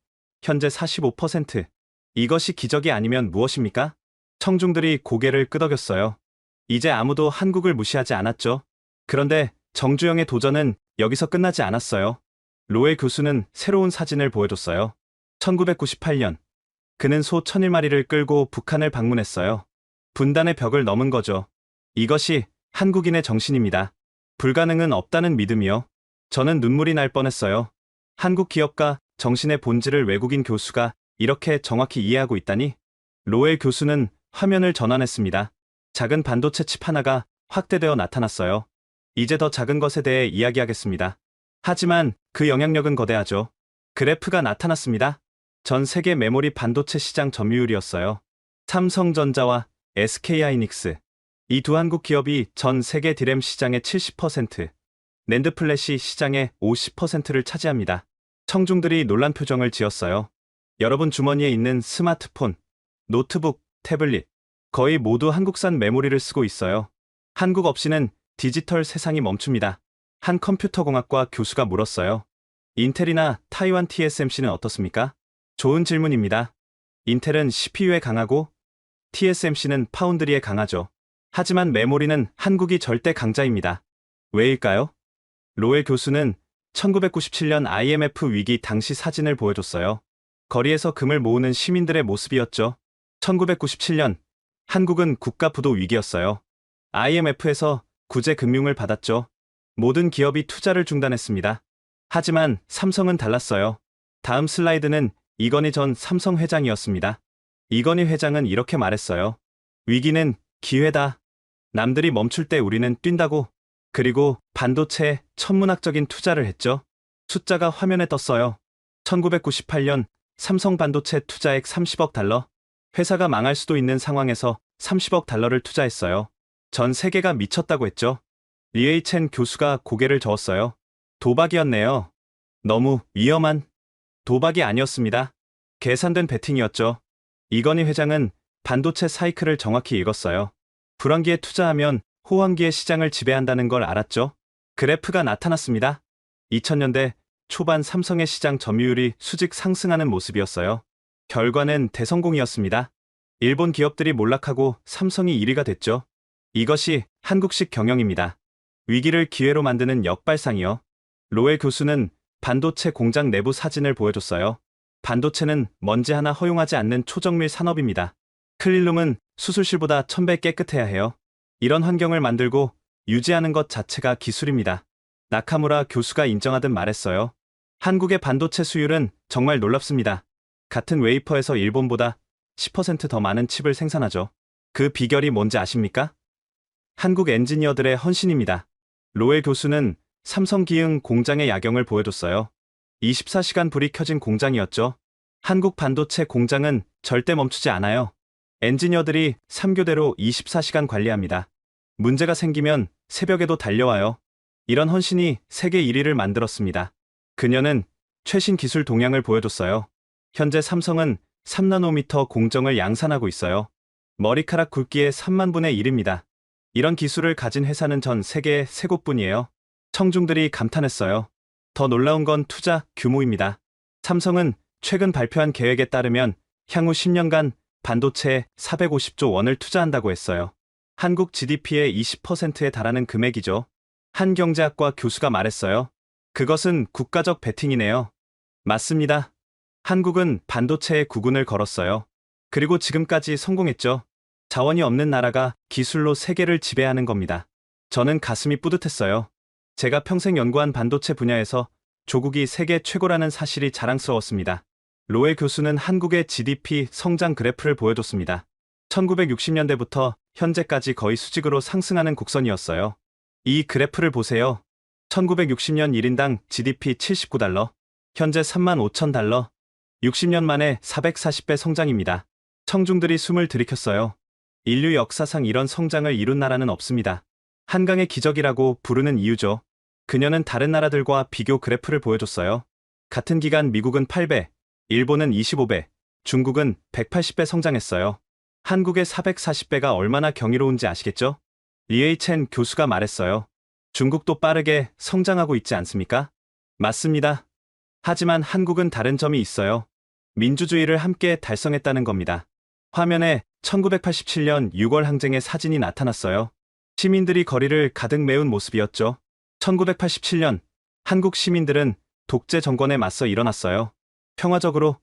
현재 45%. 이것이 기적이 아니면 무엇입니까? 청중들이 고개를 끄덕였어요. 이제 아무도 한국을 무시하지 않았죠. 그런데 정주영의 도전은 여기서 끝나지 않았어요. 로에 교수는 새로운 사진을 보여줬어요. 1998년 그는 소 1001마리를 끌고 북한을 방문했어요. 분단의 벽을 넘은 거죠. 이것이 한국인의 정신입니다. 불가능은 없다는 믿음이요. 저는 눈물이 날 뻔했어요. 한국 기업가 정신의 본질을 외국인 교수가 이렇게 정확히 이해하고 있다니? 로에 교수는 화면을 전환했습니다. 작은 반도체 칩 하나가 확대되어 나타났어요. 이제 더 작은 것에 대해 이야기하겠습니다. 하지만 그 영향력은 거대하죠. 그래프가 나타났습니다. 전 세계 메모리 반도체 시장 점유율이었어요. 삼성전자와 SK하이닉스. 이 두 한국 기업이 전 세계 디램 시장의 70%, 낸드 플래시 시장의 50%를 차지합니다. 청중들이 놀란 표정을 지었어요. 여러분 주머니에 있는 스마트폰, 노트북, 태블릿, 거의 모두 한국산 메모리를 쓰고 있어요. 한국 없이는 디지털 세상이 멈춥니다. 한 컴퓨터공학과 교수가 물었어요. 인텔이나 타이완 TSMC는 어떻습니까? 좋은 질문입니다. 인텔은 CPU에 강하고 TSMC는 파운드리에 강하죠. 하지만 메모리는 한국이 절대 강자입니다. 왜일까요? 로엘 교수는 1997년 IMF 위기 당시 사진을 보여줬어요. 거리에서 금을 모으는 시민들의 모습이었죠. 1997년 한국은 국가 부도 위기였어요. IMF에서 구제 금융을 받았죠. 모든 기업이 투자를 중단했습니다. 하지만 삼성은 달랐어요. 다음 슬라이드는 이건희 전 삼성 회장이었습니다. 이건희 회장은 이렇게 말했어요. 위기는 기회다. 남들이 멈출 때 우리는 뛴다고. 그리고 반도체에 천문학적인 투자를 했죠. 숫자가 화면에 떴어요. 1998년 삼성 반도체 투자액 30억 달러. 회사가 망할 수도 있는 상황에서 30억 달러를 투자했어요. 전 세계가 미쳤다고 했죠. 리에이첸 교수가 고개를 저었어요. 도박이었네요. 너무 위험한 도박이 아니었습니다. 계산된 베팅이었죠. 이건희 회장은 반도체 사이클을 정확히 읽었어요. 불황기에 투자하면 호황기의 시장을 지배한다는 걸 알았죠. 그래프가 나타났습니다. 2000년대 초반 삼성의 시장 점유율이 수직 상승하는 모습이었어요. 결과는 대성공이었습니다. 일본 기업들이 몰락하고 삼성이 1위가 됐죠. 이것이 한국식 경영입니다. 위기를 기회로 만드는 역발상이요. 로엘 교수는 반도체 공장 내부 사진을 보여줬어요. 반도체는 먼지 하나 허용하지 않는 초정밀 산업입니다. 클린룸은 수술실보다 1000배 깨끗해야 해요. 이런 환경을 만들고 유지하는 것 자체가 기술입니다. 나카무라 교수가 인정하듯 말했어요. 한국의 반도체 수율은 정말 놀랍습니다. 같은 웨이퍼에서 일본보다 10% 더 많은 칩을 생산하죠. 그 비결이 뭔지 아십니까? 한국 엔지니어들의 헌신입니다. 로엘 교수는 삼성 기흥 공장의 야경을 보여줬어요. 24시간 불이 켜진 공장이었죠. 한국 반도체 공장은 절대 멈추지 않아요. 엔지니어들이 3교대로 24시간 관리합니다. 문제가 생기면 새벽에도 달려와요. 이런 헌신이 세계 1위를 만들었습니다. 그녀는 최신 기술 동향을 보여줬어요. 현재 삼성은 3나노미터 공정을 양산하고 있어요. 머리카락 굵기의 3만 분의 1입니다. 이런 기술을 가진 회사는 전 세계에 3곳뿐이에요. 청중들이 감탄했어요. 더 놀라운 건 투자 규모입니다. 삼성은 최근 발표한 계획에 따르면 향후 10년간 반도체에 450조 원을 투자한다고 했어요. 한국 GDP의 20%에 달하는 금액이죠. 한 경제학과 교수가 말했어요. 그것은 국가적 베팅이네요. 맞습니다. 한국은 반도체에 구군을 걸었어요. 그리고 지금까지 성공했죠. 자원이 없는 나라가 기술로 세계를 지배하는 겁니다. 저는 가슴이 뿌듯했어요. 제가 평생 연구한 반도체 분야에서 조국이 세계 최고라는 사실이 자랑스러웠습니다. 로엘 교수는 한국의 GDP 성장 그래프를 보여줬습니다. 1960년대부터 현재까지 거의 수직으로 상승하는 곡선이었어요. 이 그래프를 보세요. 1960년 1인당 GDP 79달러, 현재 35,000달러, 60년 만에 440배 성장입니다. 청중들이 숨을 들이켰어요. 인류 역사상 이런 성장을 이룬 나라는 없습니다. 한강의 기적이라고 부르는 이유죠. 그녀는 다른 나라들과 비교 그래프를 보여줬어요. 같은 기간 미국은 8배, 일본은 25배, 중국은 180배 성장했어요. 한국의 440배가 얼마나 경이로운지 아시겠죠? 리에이첸 교수가 말했어요. 중국도 빠르게 성장하고 있지 않습니까? 맞습니다. 하지만 한국은 다른 점이 있어요. 민주주의를 함께 달성했다는 겁니다. 화면에 1987년 6월 항쟁의 사진이 나타났어요. 시민들이 거리를 가득 메운 모습이었죠. 1987년 한국 시민들은 독재 정권에 맞서 일어났어요. 평화적으로,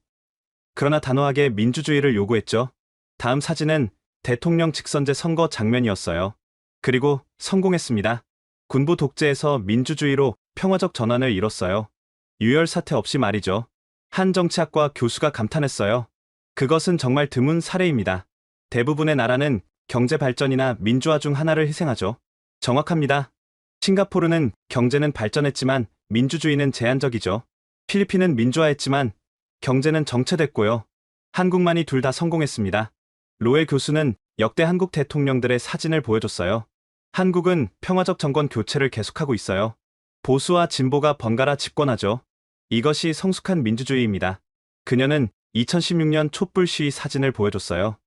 그러나 단호하게 민주주의를 요구했죠. 다음 사진은 대통령 직선제 선거 장면이었어요. 그리고 성공했습니다. 군부 독재에서 민주주의로 평화적 전환을 이뤘어요. 유혈 사태 없이 말이죠. 한 정치학과 교수가 감탄했어요. 그것은 정말 드문 사례입니다. 대부분의 나라는 경제 발전이나 민주화 중 하나를 희생하죠. 정확합니다. 싱가포르는 경제는 발전했지만 민주주의는 제한적이죠. 필리핀은 민주화했지만 경제는 정체됐고요. 한국만이 둘 다 성공했습니다. 로엘 교수는 역대 한국 대통령들의 사진을 보여줬어요. 한국은 평화적 정권 교체를 계속하고 있어요. 보수와 진보가 번갈아 집권하죠. 이것이 성숙한 민주주의입니다. 그녀는 2016년 촛불 시위 사진을 보여줬어요.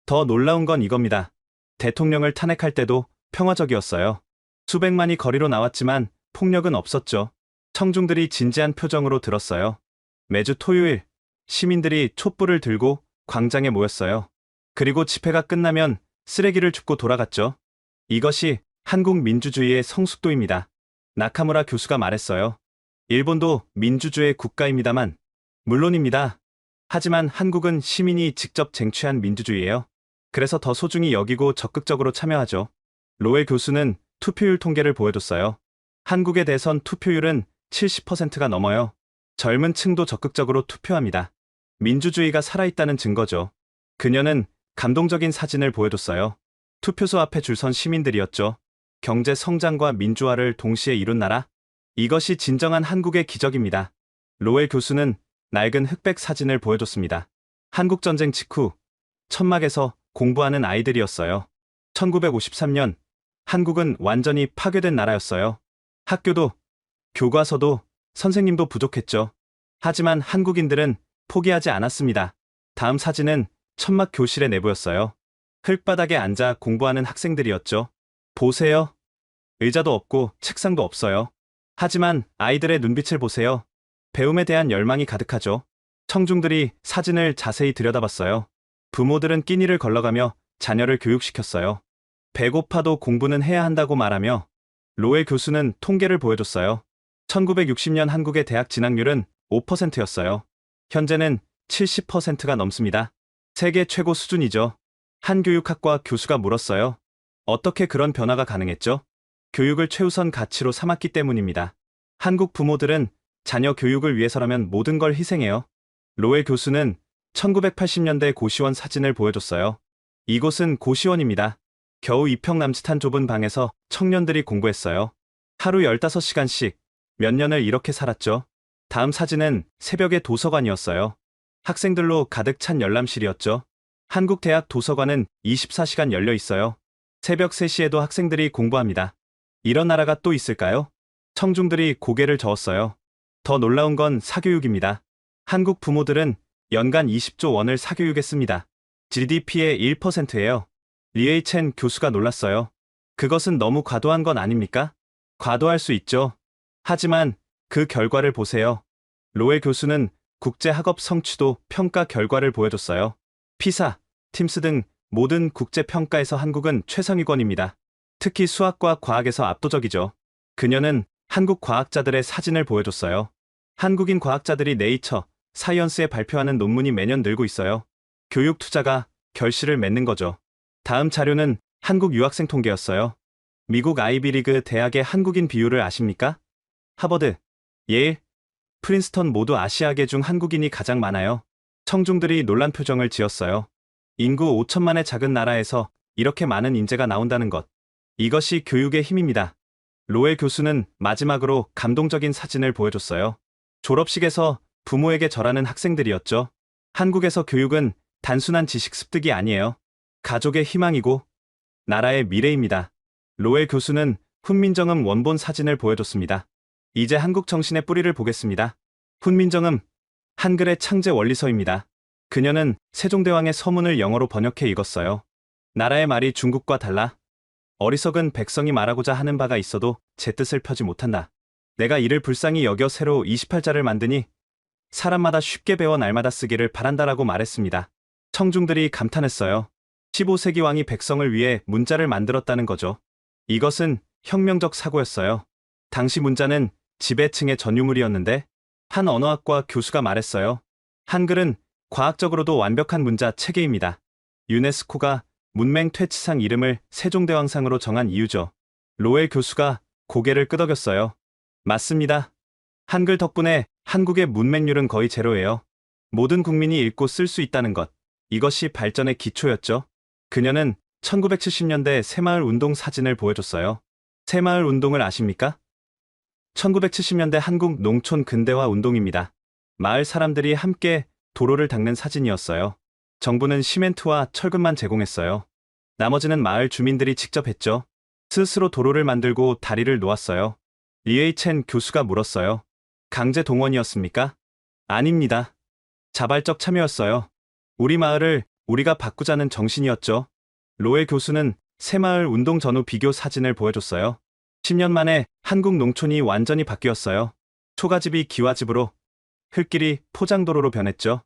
더 놀라운 건 이겁니다. 대통령을 탄핵할 때도 평화적이었어요. 수백만이 거리로 나왔지만 폭력은 없었죠. 청중들이 진지한 표정으로 들었어요. 매주 토요일 시민들이 촛불을 들고 광장에 모였어요. 그리고 집회가 끝나면 쓰레기를 줍고 돌아갔죠. 이것이 한국 민주주의의 성숙도입니다. 나카무라 교수가 말했어요. 일본도 민주주의 국가입니다만, 물론입니다. 하지만 한국은 시민이 직접 쟁취한 민주주의예요. 그래서 더 소중히 여기고 적극적으로 참여하죠. 로에 교수는 투표율 통계를 보여줬어요. 한국의 대선 투표율은 70%가 넘어요. 젊은 층도 적극적으로 투표합니다. 민주주의가 살아있다는 증거죠. 그녀는 감동적인 사진을 보여줬어요. 투표소 앞에 줄 선 시민들이었죠. 경제 성장과 민주화를 동시에 이룬 나라? 이것이 진정한 한국의 기적입니다. 로엘 교수는 낡은 흑백 사진을 보여줬습니다. 한국전쟁 직후 천막에서 공부하는 아이들이었어요. 1953년 한국은 완전히 파괴된 나라였어요. 학교도, 교과서도, 선생님도 부족했죠. 하지만 한국인들은 포기하지 않았습니다. 다음 사진은 천막 교실의 내부였어요. 흙바닥에 앉아 공부하는 학생들이었죠. 보세요. 의자도 없고 책상도 없어요. 하지만 아이들의 눈빛을 보세요. 배움에 대한 열망이 가득하죠. 청중들이 사진을 자세히 들여다봤어요. 부모들은 끼니를 걸러가며 자녀를 교육시켰어요. 배고파도 공부는 해야 한다고 말하며 로엘 교수는 통계를 보여줬어요. 1960년 한국의 대학 진학률은 5%였어요. 현재는 70%가 넘습니다. 세계 최고 수준이죠. 한 교육학과 교수가 물었어요. 어떻게 그런 변화가 가능했죠? 교육을 최우선 가치로 삼았기 때문입니다. 한국 부모들은 자녀 교육을 위해서라면 모든 걸 희생해요. 로엘 교수는 1980년대 고시원 사진을 보여줬어요. 이곳은 고시원입니다. 겨우 2평 남짓한 좁은 방에서 청년들이 공부했어요. 하루 15시간씩 몇 년을 이렇게 살았죠. 다음 사진은 새벽의 도서관이었어요. 학생들로 가득 찬 열람실이었죠. 한국 대학 도서관은 24시간 열려 있어요. 새벽 3시에도 학생들이 공부합니다. 이런 나라가 또 있을까요? 청중들이 고개를 저었어요. 더 놀라운 건 사교육입니다. 한국 부모들은 연간 20조 원을 사교육했습니다. GDP의 1%예요. 리에이첸 교수가 놀랐어요. 그것은 너무 과도한 건 아닙니까? 과도할 수 있죠. 하지만 그 결과를 보세요. 로엘 교수는 국제학업 성취도 평가 결과를 보여줬어요. 피사, 팀스 등 모든 국제평가에서 한국은 최상위권입니다. 특히 수학과 과학에서 압도적이죠. 그녀는 한국 과학자들의 사진을 보여줬어요. 한국인 과학자들이 네이처, 사이언스에 발표하는 논문이 매년 늘고 있어요. 교육 투자가 결실을 맺는 거죠. 다음 자료는 한국 유학생 통계였어요. 미국 아이비리그 대학의 한국인 비율을 아십니까? 하버드, 예일, 프린스턴 모두 아시아계 중 한국인이 가장 많아요. 청중들이 놀란 표정을 지었어요. 인구 5천만의 작은 나라에서 이렇게 많은 인재가 나온다는 것. 이것이 교육의 힘입니다. 로엘 교수는 마지막으로 감동적인 사진을 보여줬어요. 졸업식에서 부모에게 절하는 학생들이었죠. 한국에서 교육은 단순한 지식 습득이 아니에요. 가족의 희망이고 나라의 미래입니다. 로엘 교수는 훈민정음 원본 사진을 보여줬습니다. 이제 한국 정신의 뿌리를 보겠습니다. 훈민정음, 한글의 창제 원리서입니다. 그녀는 세종대왕의 서문을 영어로 번역해 읽었어요. 나라의 말이 중국과 달라. 어리석은 백성이 말하고자 하는 바가 있어도 제 뜻을 펴지 못한다. 내가 이를 불쌍히 여겨 새로 28자를 만드니 사람마다 쉽게 배워 날마다 쓰기를 바란다라고 말했습니다. 청중들이 감탄했어요. 15세기 왕이 백성을 위해 문자를 만들었다는 거죠. 이것은 혁명적 사고였어요. 당시 문자는 지배층의 전유물이었는데 한 언어학과 교수가 말했어요. 한글은 과학적으로도 완벽한 문자 체계입니다. 유네스코가 문맹 퇴치상 이름을 세종대왕상으로 정한 이유죠. 로엘 교수가 고개를 끄덕였어요. 맞습니다. 한글 덕분에 한국의 문맹률은 거의 제로예요. 모든 국민이 읽고 쓸 수 있다는 것. 이것이 발전의 기초였죠. 그녀는 1970년대 새마을 운동 사진을 보여줬어요. 새마을 운동을 아십니까? 1970년대 한국 농촌 근대화 운동입니다. 마을 사람들이 함께 도로를 닦는 사진이었어요. 정부는 시멘트와 철근만 제공했어요. 나머지는 마을 주민들이 직접 했죠. 스스로 도로를 만들고 다리를 놓았어요. 리에이첸 교수가 물었어요. 강제 동원이었습니까? 아닙니다. 자발적 참여였어요. 우리 마을을 우리가 바꾸자는 정신이었죠. 로엘 교수는 새마을 운동 전후 비교 사진을 보여줬어요. 10년 만에 한국 농촌이 완전히 바뀌었어요. 초가집이 기와집으로, 흙길이 포장도로로 변했죠.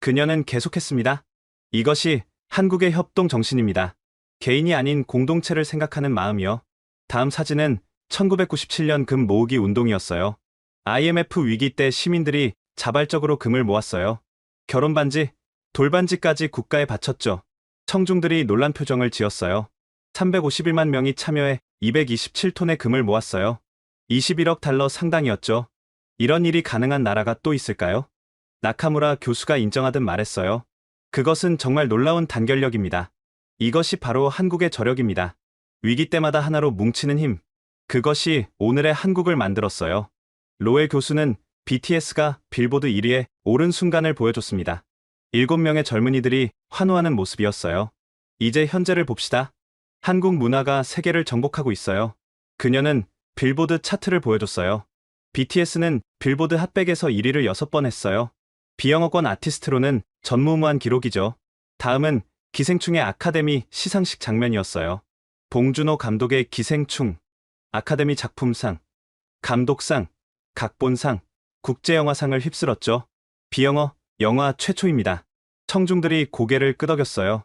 그녀는 계속했습니다. 이것이 한국의 협동 정신입니다. 개인이 아닌 공동체를 생각하는 마음이요. 다음 사진은 1997년 금 모으기 운동이었어요. IMF 위기 때 시민들이 자발적으로 금을 모았어요. 결혼반지, 돌반지까지 국가에 바쳤죠. 청중들이 놀란 표정을 지었어요. 351만 명이 참여해 227톤의 금을 모았어요. 21억 달러 상당이었죠. 이런 일이 가능한 나라가 또 있을까요? 나카무라 교수가 인정하듯 말했어요. 그것은 정말 놀라운 단결력입니다. 이것이 바로 한국의 저력입니다. 위기 때마다 하나로 뭉치는 힘. 그것이 오늘의 한국을 만들었어요. 로엘 교수는 BTS가 빌보드 1위에 오른 순간을 보여줬습니다. 7명의 젊은이들이 환호하는 모습이었어요. 이제 현재를 봅시다. 한국 문화가 세계를 정복하고 있어요. 그녀는 빌보드 차트를 보여줬어요. BTS는 빌보드 핫백에서 1위를 6번 했어요. 비영어권 아티스트로는 전무후무한 기록이죠. 다음은 기생충의 아카데미 시상식 장면이었어요. 봉준호 감독의 기생충, 아카데미 작품상, 감독상, 각본상, 국제영화상을 휩쓸었죠. 비영어 영화 최초입니다. 청중들이 고개를 끄덕였어요.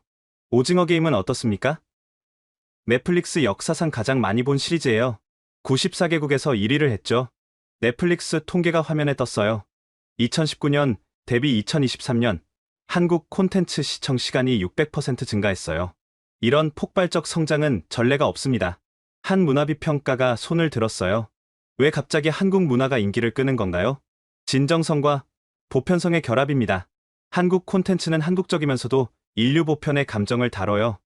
오징어 게임은 어떻습니까? 넷플릭스 역사상 가장 많이 본 시리즈예요. 94개국에서 1위를 했죠. 넷플릭스 통계가 화면에 떴어요. 2019년 대비 2023년 한국 콘텐츠 시청 시간이 600% 증가했어요. 이런 폭발적 성장은 전례가 없습니다. 한 문화비평가가 손을 들었어요. 왜 갑자기 한국 문화가 인기를 끄는 건가요? 진정성과 보편성의 결합입니다. 한국 콘텐츠는 한국적이면서도 인류 보편의 감정을 다뤄요.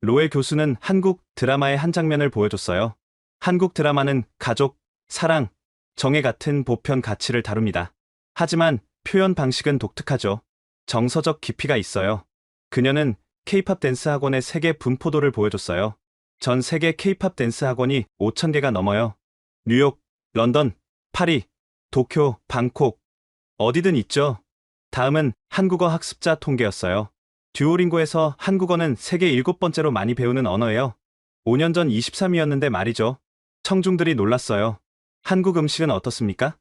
로엘 교수는 한국 드라마의 한 장면을 보여줬어요. 한국 드라마는 가족, 사랑, 정의 같은 보편 가치를 다룹니다. 하지만 표현 방식은 독특하죠. 정서적 깊이가 있어요. 그녀는 K-팝 댄스 학원의 세계 분포도를 보여줬어요. 전 세계 K-팝 댄스 학원이 5,000개가 넘어요. 뉴욕, 런던, 파리, 도쿄, 방콕, 어디든 있죠. 다음은 한국어 학습자 통계였어요. 듀오링고에서 한국어는 세계 7번째로 많이 배우는 언어예요. 5년 전 23위였는데 말이죠. 청중들이 놀랐어요. 한국 음식은 어떻습니까?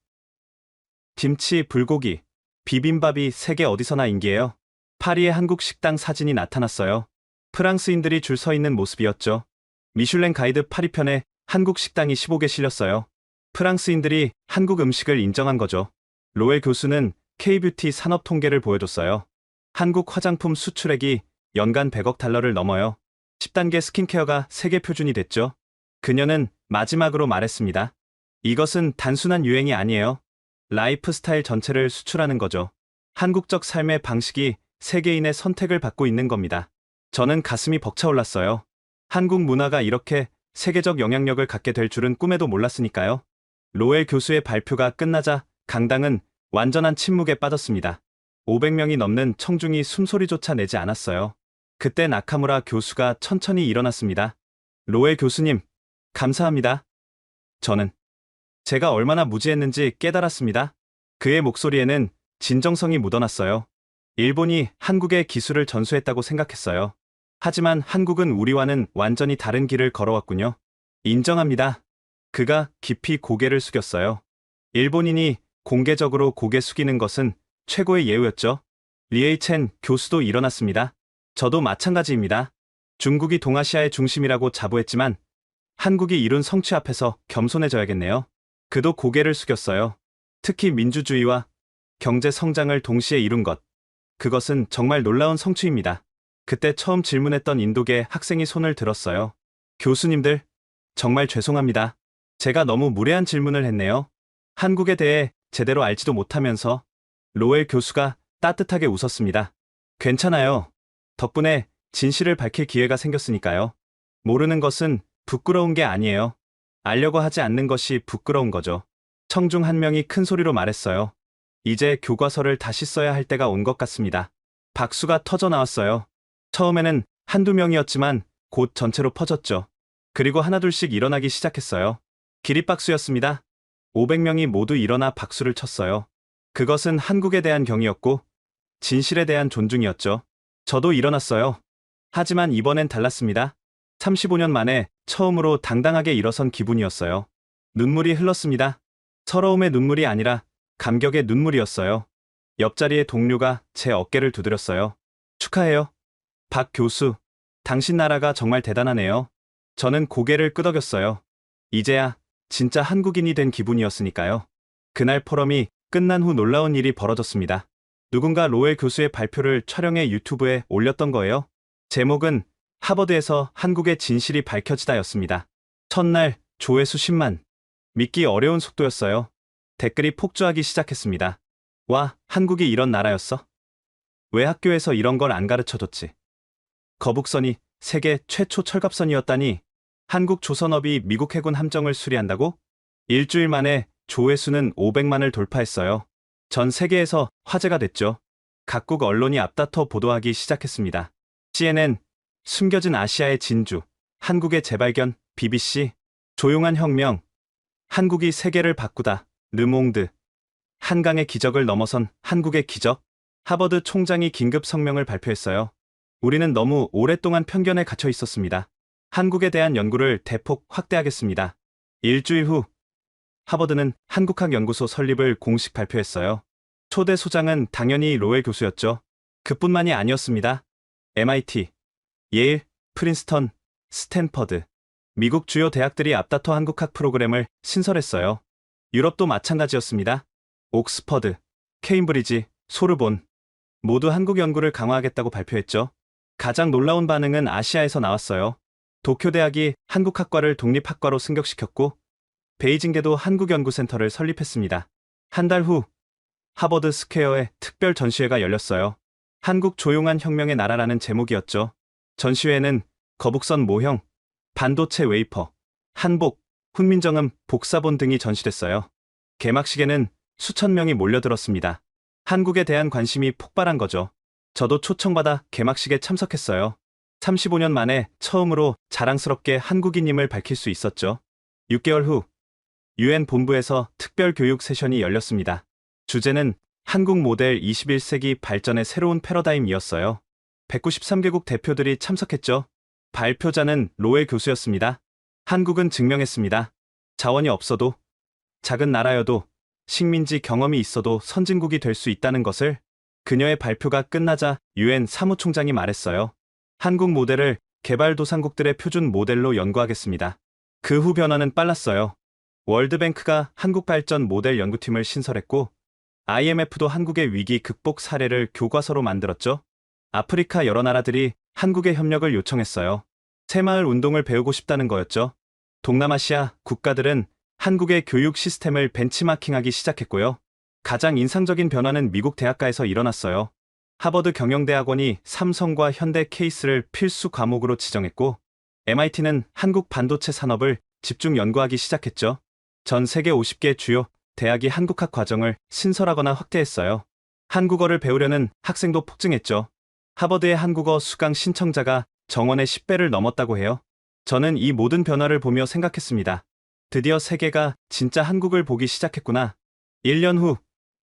김치, 불고기, 비빔밥이 세계 어디서나 인기예요. 파리의 한국 식당 사진이 나타났어요. 프랑스인들이 줄 서 있는 모습이었죠. 미슐랭 가이드 파리편에 한국 식당이 15개 실렸어요. 프랑스인들이 한국 음식을 인정한 거죠. 로엘 교수는 K-뷰티 산업 통계를 보여줬어요. 한국 화장품 수출액이 연간 100억 달러를 넘어요. 10단계 스킨케어가 세계 표준이 됐죠. 그녀는 마지막으로 말했습니다. 이것은 단순한 유행이 아니에요. 라이프 스타일 전체를 수출하는 거죠. 한국적 삶의 방식이 세계인의 선택을 받고 있는 겁니다. 저는 가슴이 벅차올랐어요. 한국 문화가 이렇게 세계적 영향력을 갖게 될 줄은 꿈에도 몰랐으니까요. 로엘 교수의 발표가 끝나자 강당은 완전한 침묵에 빠졌습니다. 500명이 넘는 청중이 숨소리조차 내지 않았어요. 그때 나카무라 교수가 천천히 일어났습니다. 로엘 교수님, 감사합니다. 저는 제가 얼마나 무지했는지 깨달았습니다. 그의 목소리에는 진정성이 묻어났어요. 일본이 한국의 기술을 전수했다고 생각했어요. 하지만 한국은 우리와는 완전히 다른 길을 걸어왔군요. 인정합니다. 그가 깊이 고개를 숙였어요. 일본인이 공개적으로 고개 숙이는 것은 최고의 예우였죠. 리에이첸 교수도 일어났습니다. 저도 마찬가지입니다. 중국이 동아시아의 중심이라고 자부했지만 한국이 이룬 성취 앞에서 겸손해져야겠네요. 그도 고개를 숙였어요. 특히 민주주의와 경제 성장을 동시에 이룬 것. 그것은 정말 놀라운 성취입니다. 그때 처음 질문했던 인도계 학생이 손을 들었어요. 교수님들, 정말 죄송합니다. 제가 너무 무례한 질문을 했네요. 한국에 대해 제대로 알지도 못하면서. 로엘 교수가 따뜻하게 웃었습니다. 괜찮아요. 덕분에 진실을 밝힐 기회가 생겼으니까요. 모르는 것은 부끄러운 게 아니에요. 알려고 하지 않는 것이 부끄러운 거죠. 청중 한 명이 큰 소리로 말했어요. 이제 교과서를 다시 써야 할 때가 온 것 같습니다. 박수가 터져 나왔어요. 처음에는 한두 명이었지만 곧 전체로 퍼졌죠. 그리고 하나둘씩 일어나기 시작했어요. 기립박수였습니다. 500명이 모두 일어나 박수를 쳤어요. 그것은 한국에 대한 경의였고 진실에 대한 존중이었죠. 저도 일어났어요. 하지만 이번엔 달랐습니다. 35년 만에 처음으로 당당하게 일어선 기분이었어요. 눈물이 흘렀습니다. 서러움의 눈물이 아니라 감격의 눈물이었어요. 옆자리의 동료가 제 어깨를 두드렸어요. 축하해요. 박 교수. 당신 나라가 정말 대단하네요. 저는 고개를 끄덕였어요. 이제야 진짜 한국인이 된 기분이었으니까요. 그날 포럼이 끝난 후 놀라운 일이 벌어졌습니다. 누군가 로웰 교수의 발표를 촬영해 유튜브에 올렸던 거예요. 제목은 하버드에서 한국의 진실이 밝혀지다였습니다. 첫날 조회수 10만. 믿기 어려운 속도였어요. 댓글이 폭주하기 시작했습니다. 와, 한국이 이런 나라였어? 왜 학교에서 이런 걸 안 가르쳐줬지? 거북선이 세계 최초 철갑선이었다니. 한국 조선업이 미국 해군 함정을 수리한다고? 일주일 만에 조회수는 500만을 돌파했어요. 전 세계에서 화제가 됐죠. 각국 언론이 앞다퉈 보도하기 시작했습니다. CNN, 숨겨진 아시아의 진주, 한국의 재발견, BBC, 조용한 혁명, 한국이 세계를 바꾸다, 르몽드, 한강의 기적을 넘어선 한국의 기적, 하버드 총장이 긴급 성명을 발표했어요. 우리는 너무 오랫동안 편견에 갇혀 있었습니다. 한국에 대한 연구를 대폭 확대하겠습니다. 일주일 후, 하버드는 한국학연구소 설립을 공식 발표했어요. 초대 소장은 당연히 로웰 교수였죠. 그뿐만이 아니었습니다. MIT, 예일, 프린스턴, 스탠퍼드, 미국 주요 대학들이 앞다퉈 한국학 프로그램을 신설했어요. 유럽도 마찬가지였습니다. 옥스퍼드, 케임브리지, 소르본 모두 한국 연구를 강화하겠다고 발표했죠. 가장 놀라운 반응은 아시아에서 나왔어요. 도쿄대학이 한국학과를 독립학과로 승격시켰고 베이징대도 한국연구센터를 설립했습니다. 한 달 후 하버드 스퀘어에 특별 전시회가 열렸어요. 한국 조용한 혁명의 나라라는 제목이었죠. 전시회에는 거북선 모형, 반도체 웨이퍼, 한복, 훈민정음, 복사본 등이 전시됐어요. 개막식에는 수천 명이 몰려들었습니다. 한국에 대한 관심이 폭발한 거죠. 저도 초청받아 개막식에 참석했어요. 35년 만에 처음으로 자랑스럽게 한국인임을 밝힐 수 있었죠. 6개월 후 UN 본부에서 특별 교육 세션이 열렸습니다. 주제는 한국 모델 21세기 발전의 새로운 패러다임이었어요. 193개국 대표들이 참석했죠. 발표자는 로웰 교수였습니다. 한국은 증명했습니다. 자원이 없어도, 작은 나라여도, 식민지 경험이 있어도 선진국이 될 수 있다는 것을. 그녀의 발표가 끝나자 UN 사무총장이 말했어요. 한국 모델을 개발도상국들의 표준 모델로 연구하겠습니다. 그 후 변화는 빨랐어요. 월드뱅크가 한국 발전 모델 연구팀을 신설했고 IMF도 한국의 위기 극복 사례를 교과서로 만들었죠. 아프리카 여러 나라들이 한국의 협력을 요청했어요. 새마을 운동을 배우고 싶다는 거였죠. 동남아시아 국가들은 한국의 교육 시스템을 벤치마킹하기 시작했고요. 가장 인상적인 변화는 미국 대학가에서 일어났어요. 하버드 경영대학원이 삼성과 현대 케이스를 필수 과목으로 지정했고 MIT는 한국 반도체 산업을 집중 연구하기 시작했죠. 전 세계 50개 주요 대학이 한국학 과정을 신설하거나 확대했어요. 한국어를 배우려는 학생도 폭증했죠. 하버드의 한국어 수강 신청자가 정원의 10배를 넘었다고 해요. 저는 이 모든 변화를 보며 생각했습니다. 드디어 세계가 진짜 한국을 보기 시작했구나. 1년 후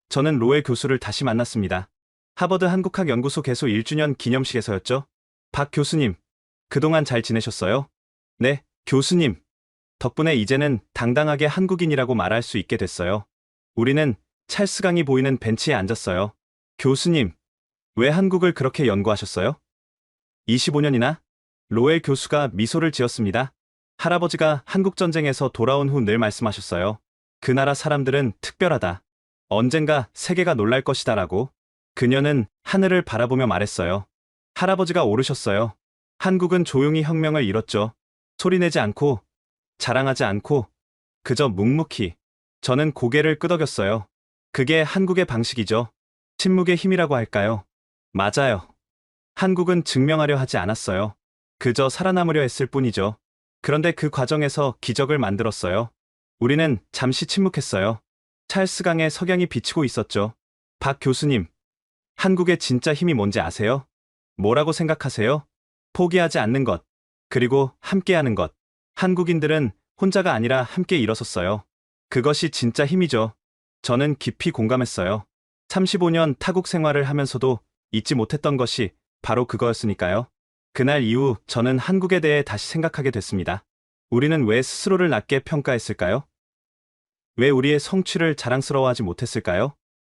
저는 로웰 교수를 다시 만났습니다. 하버드 한국학연구소 개소 1주년 기념식에서였죠. 박 교수님, 그동안 잘 지내셨어요? 네, 교수님. 덕분에 이제는 당당하게 한국인이라고 말할 수 있게 됐어요. 우리는 찰스강이 보이는 벤치에 앉았어요. 교수님, 왜 한국을 그렇게 연구하셨어요? 25년이나? 로웰 교수가 미소를 지었습니다. 할아버지가 한국전쟁에서 돌아온 후 늘 말씀하셨어요. 그 나라 사람들은 특별하다. 언젠가 세계가 놀랄 것이다 라고. 그녀는 하늘을 바라보며 말했어요. 할아버지가 오르셨어요. 한국은 조용히 혁명을 이뤘죠. 소리내지 않고, 자랑하지 않고, 그저 묵묵히. 저는 고개를 끄덕였어요. 그게 한국의 방식이죠. 침묵의 힘이라고 할까요? 맞아요. 한국은 증명하려 하지 않았어요. 그저 살아남으려 했을 뿐이죠. 그런데 그 과정에서 기적을 만들었어요. 우리는 잠시 침묵했어요. 찰스강의 석양이 비치고 있었죠. 박 교수님, 한국의 진짜 힘이 뭔지 아세요? 뭐라고 생각하세요? 포기하지 않는 것, 그리고 함께하는 것. 한국인들은 혼자가 아니라 함께 일어섰어요. 그것이 진짜 힘이죠. 저는 깊이 공감했어요. 35년 타국 생활을 하면서도 잊지 못했던 것이 바로 그거였으니까요. 그날 이후 저는 한국에 대해 다시 생각하게 됐습니다. 우리는 왜 스스로를 낮게 평가했을까요? 왜 우리의 성취를 자랑스러워하지 못했을까요?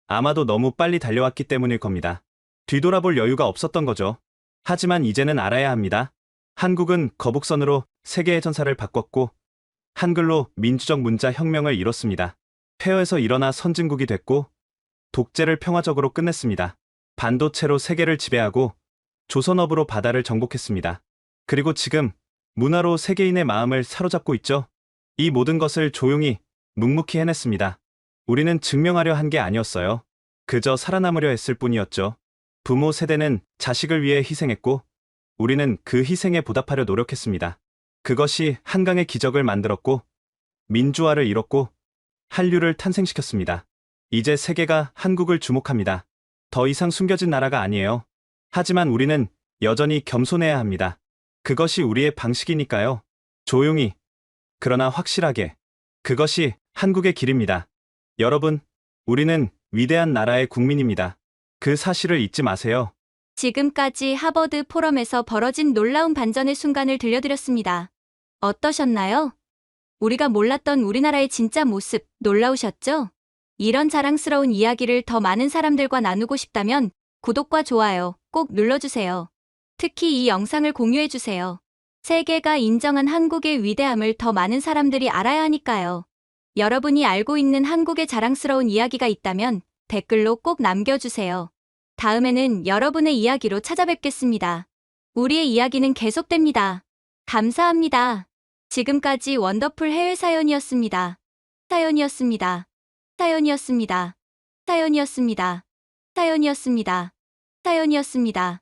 아마도 너무 빨리 달려왔기 때문일 겁니다. 뒤돌아볼 여유가 없었던 거죠. 하지만 이제는 알아야 합니다. 한국은 거북선으로 세계의 전사를 바꿨고 한글로 민주적 문자 혁명을 이뤘습니다. 폐허에서 일어나 선진국이 됐고 독재를 평화적으로 끝냈습니다. 반도체로 세계를 지배하고 조선업으로 바다를 정복했습니다. 그리고 지금 문화로 세계인의 마음을 사로잡고 있죠. 이 모든 것을 조용히 묵묵히 해냈습니다. 우리는 증명하려 한 게 아니었어요. 그저 살아남으려 했을 뿐이었죠. 부모 세대는 자식을 위해 희생했고 우리는 그 희생에 보답하려 노력했습니다. 그것이 한강의 기적을 만들었고 민주화를 이뤘고 한류를 탄생시켰습니다. 이제 세계가 한국을 주목합니다. 더 이상 숨겨진 나라가 아니에요. 하지만 우리는 여전히 겸손해야 합니다. 그것이 우리의 방식이니까요. 조용히, 그러나 확실하게. 그것이 한국의 길입니다. 여러분, 우리는 위대한 나라의 국민입니다. 그 사실을 잊지 마세요. 지금까지 하버드 포럼에서 벌어진 놀라운 반전의 순간을 들려드렸습니다. 어떠셨나요? 우리가 몰랐던 우리나라의 진짜 모습 놀라우셨죠? 이런 자랑스러운 이야기를 더 많은 사람들과 나누고 싶다면 구독과 좋아요 꼭 눌러주세요. 특히 이 영상을 공유해주세요. 세계가 인정한 한국의 위대함을 더 많은 사람들이 알아야 하니까요. 여러분이 알고 있는 한국의 자랑스러운 이야기가 있다면 댓글로 꼭 남겨주세요. 다음에는 여러분의 이야기로 찾아뵙겠습니다. 우리의 이야기는 계속됩니다. 감사합니다. 지금까지 원더풀 해외 사연이었습니다. 사연이었습니다. 사연이었습니다. 사연이었습니다. 사연이었습니다. 사연이었습니다.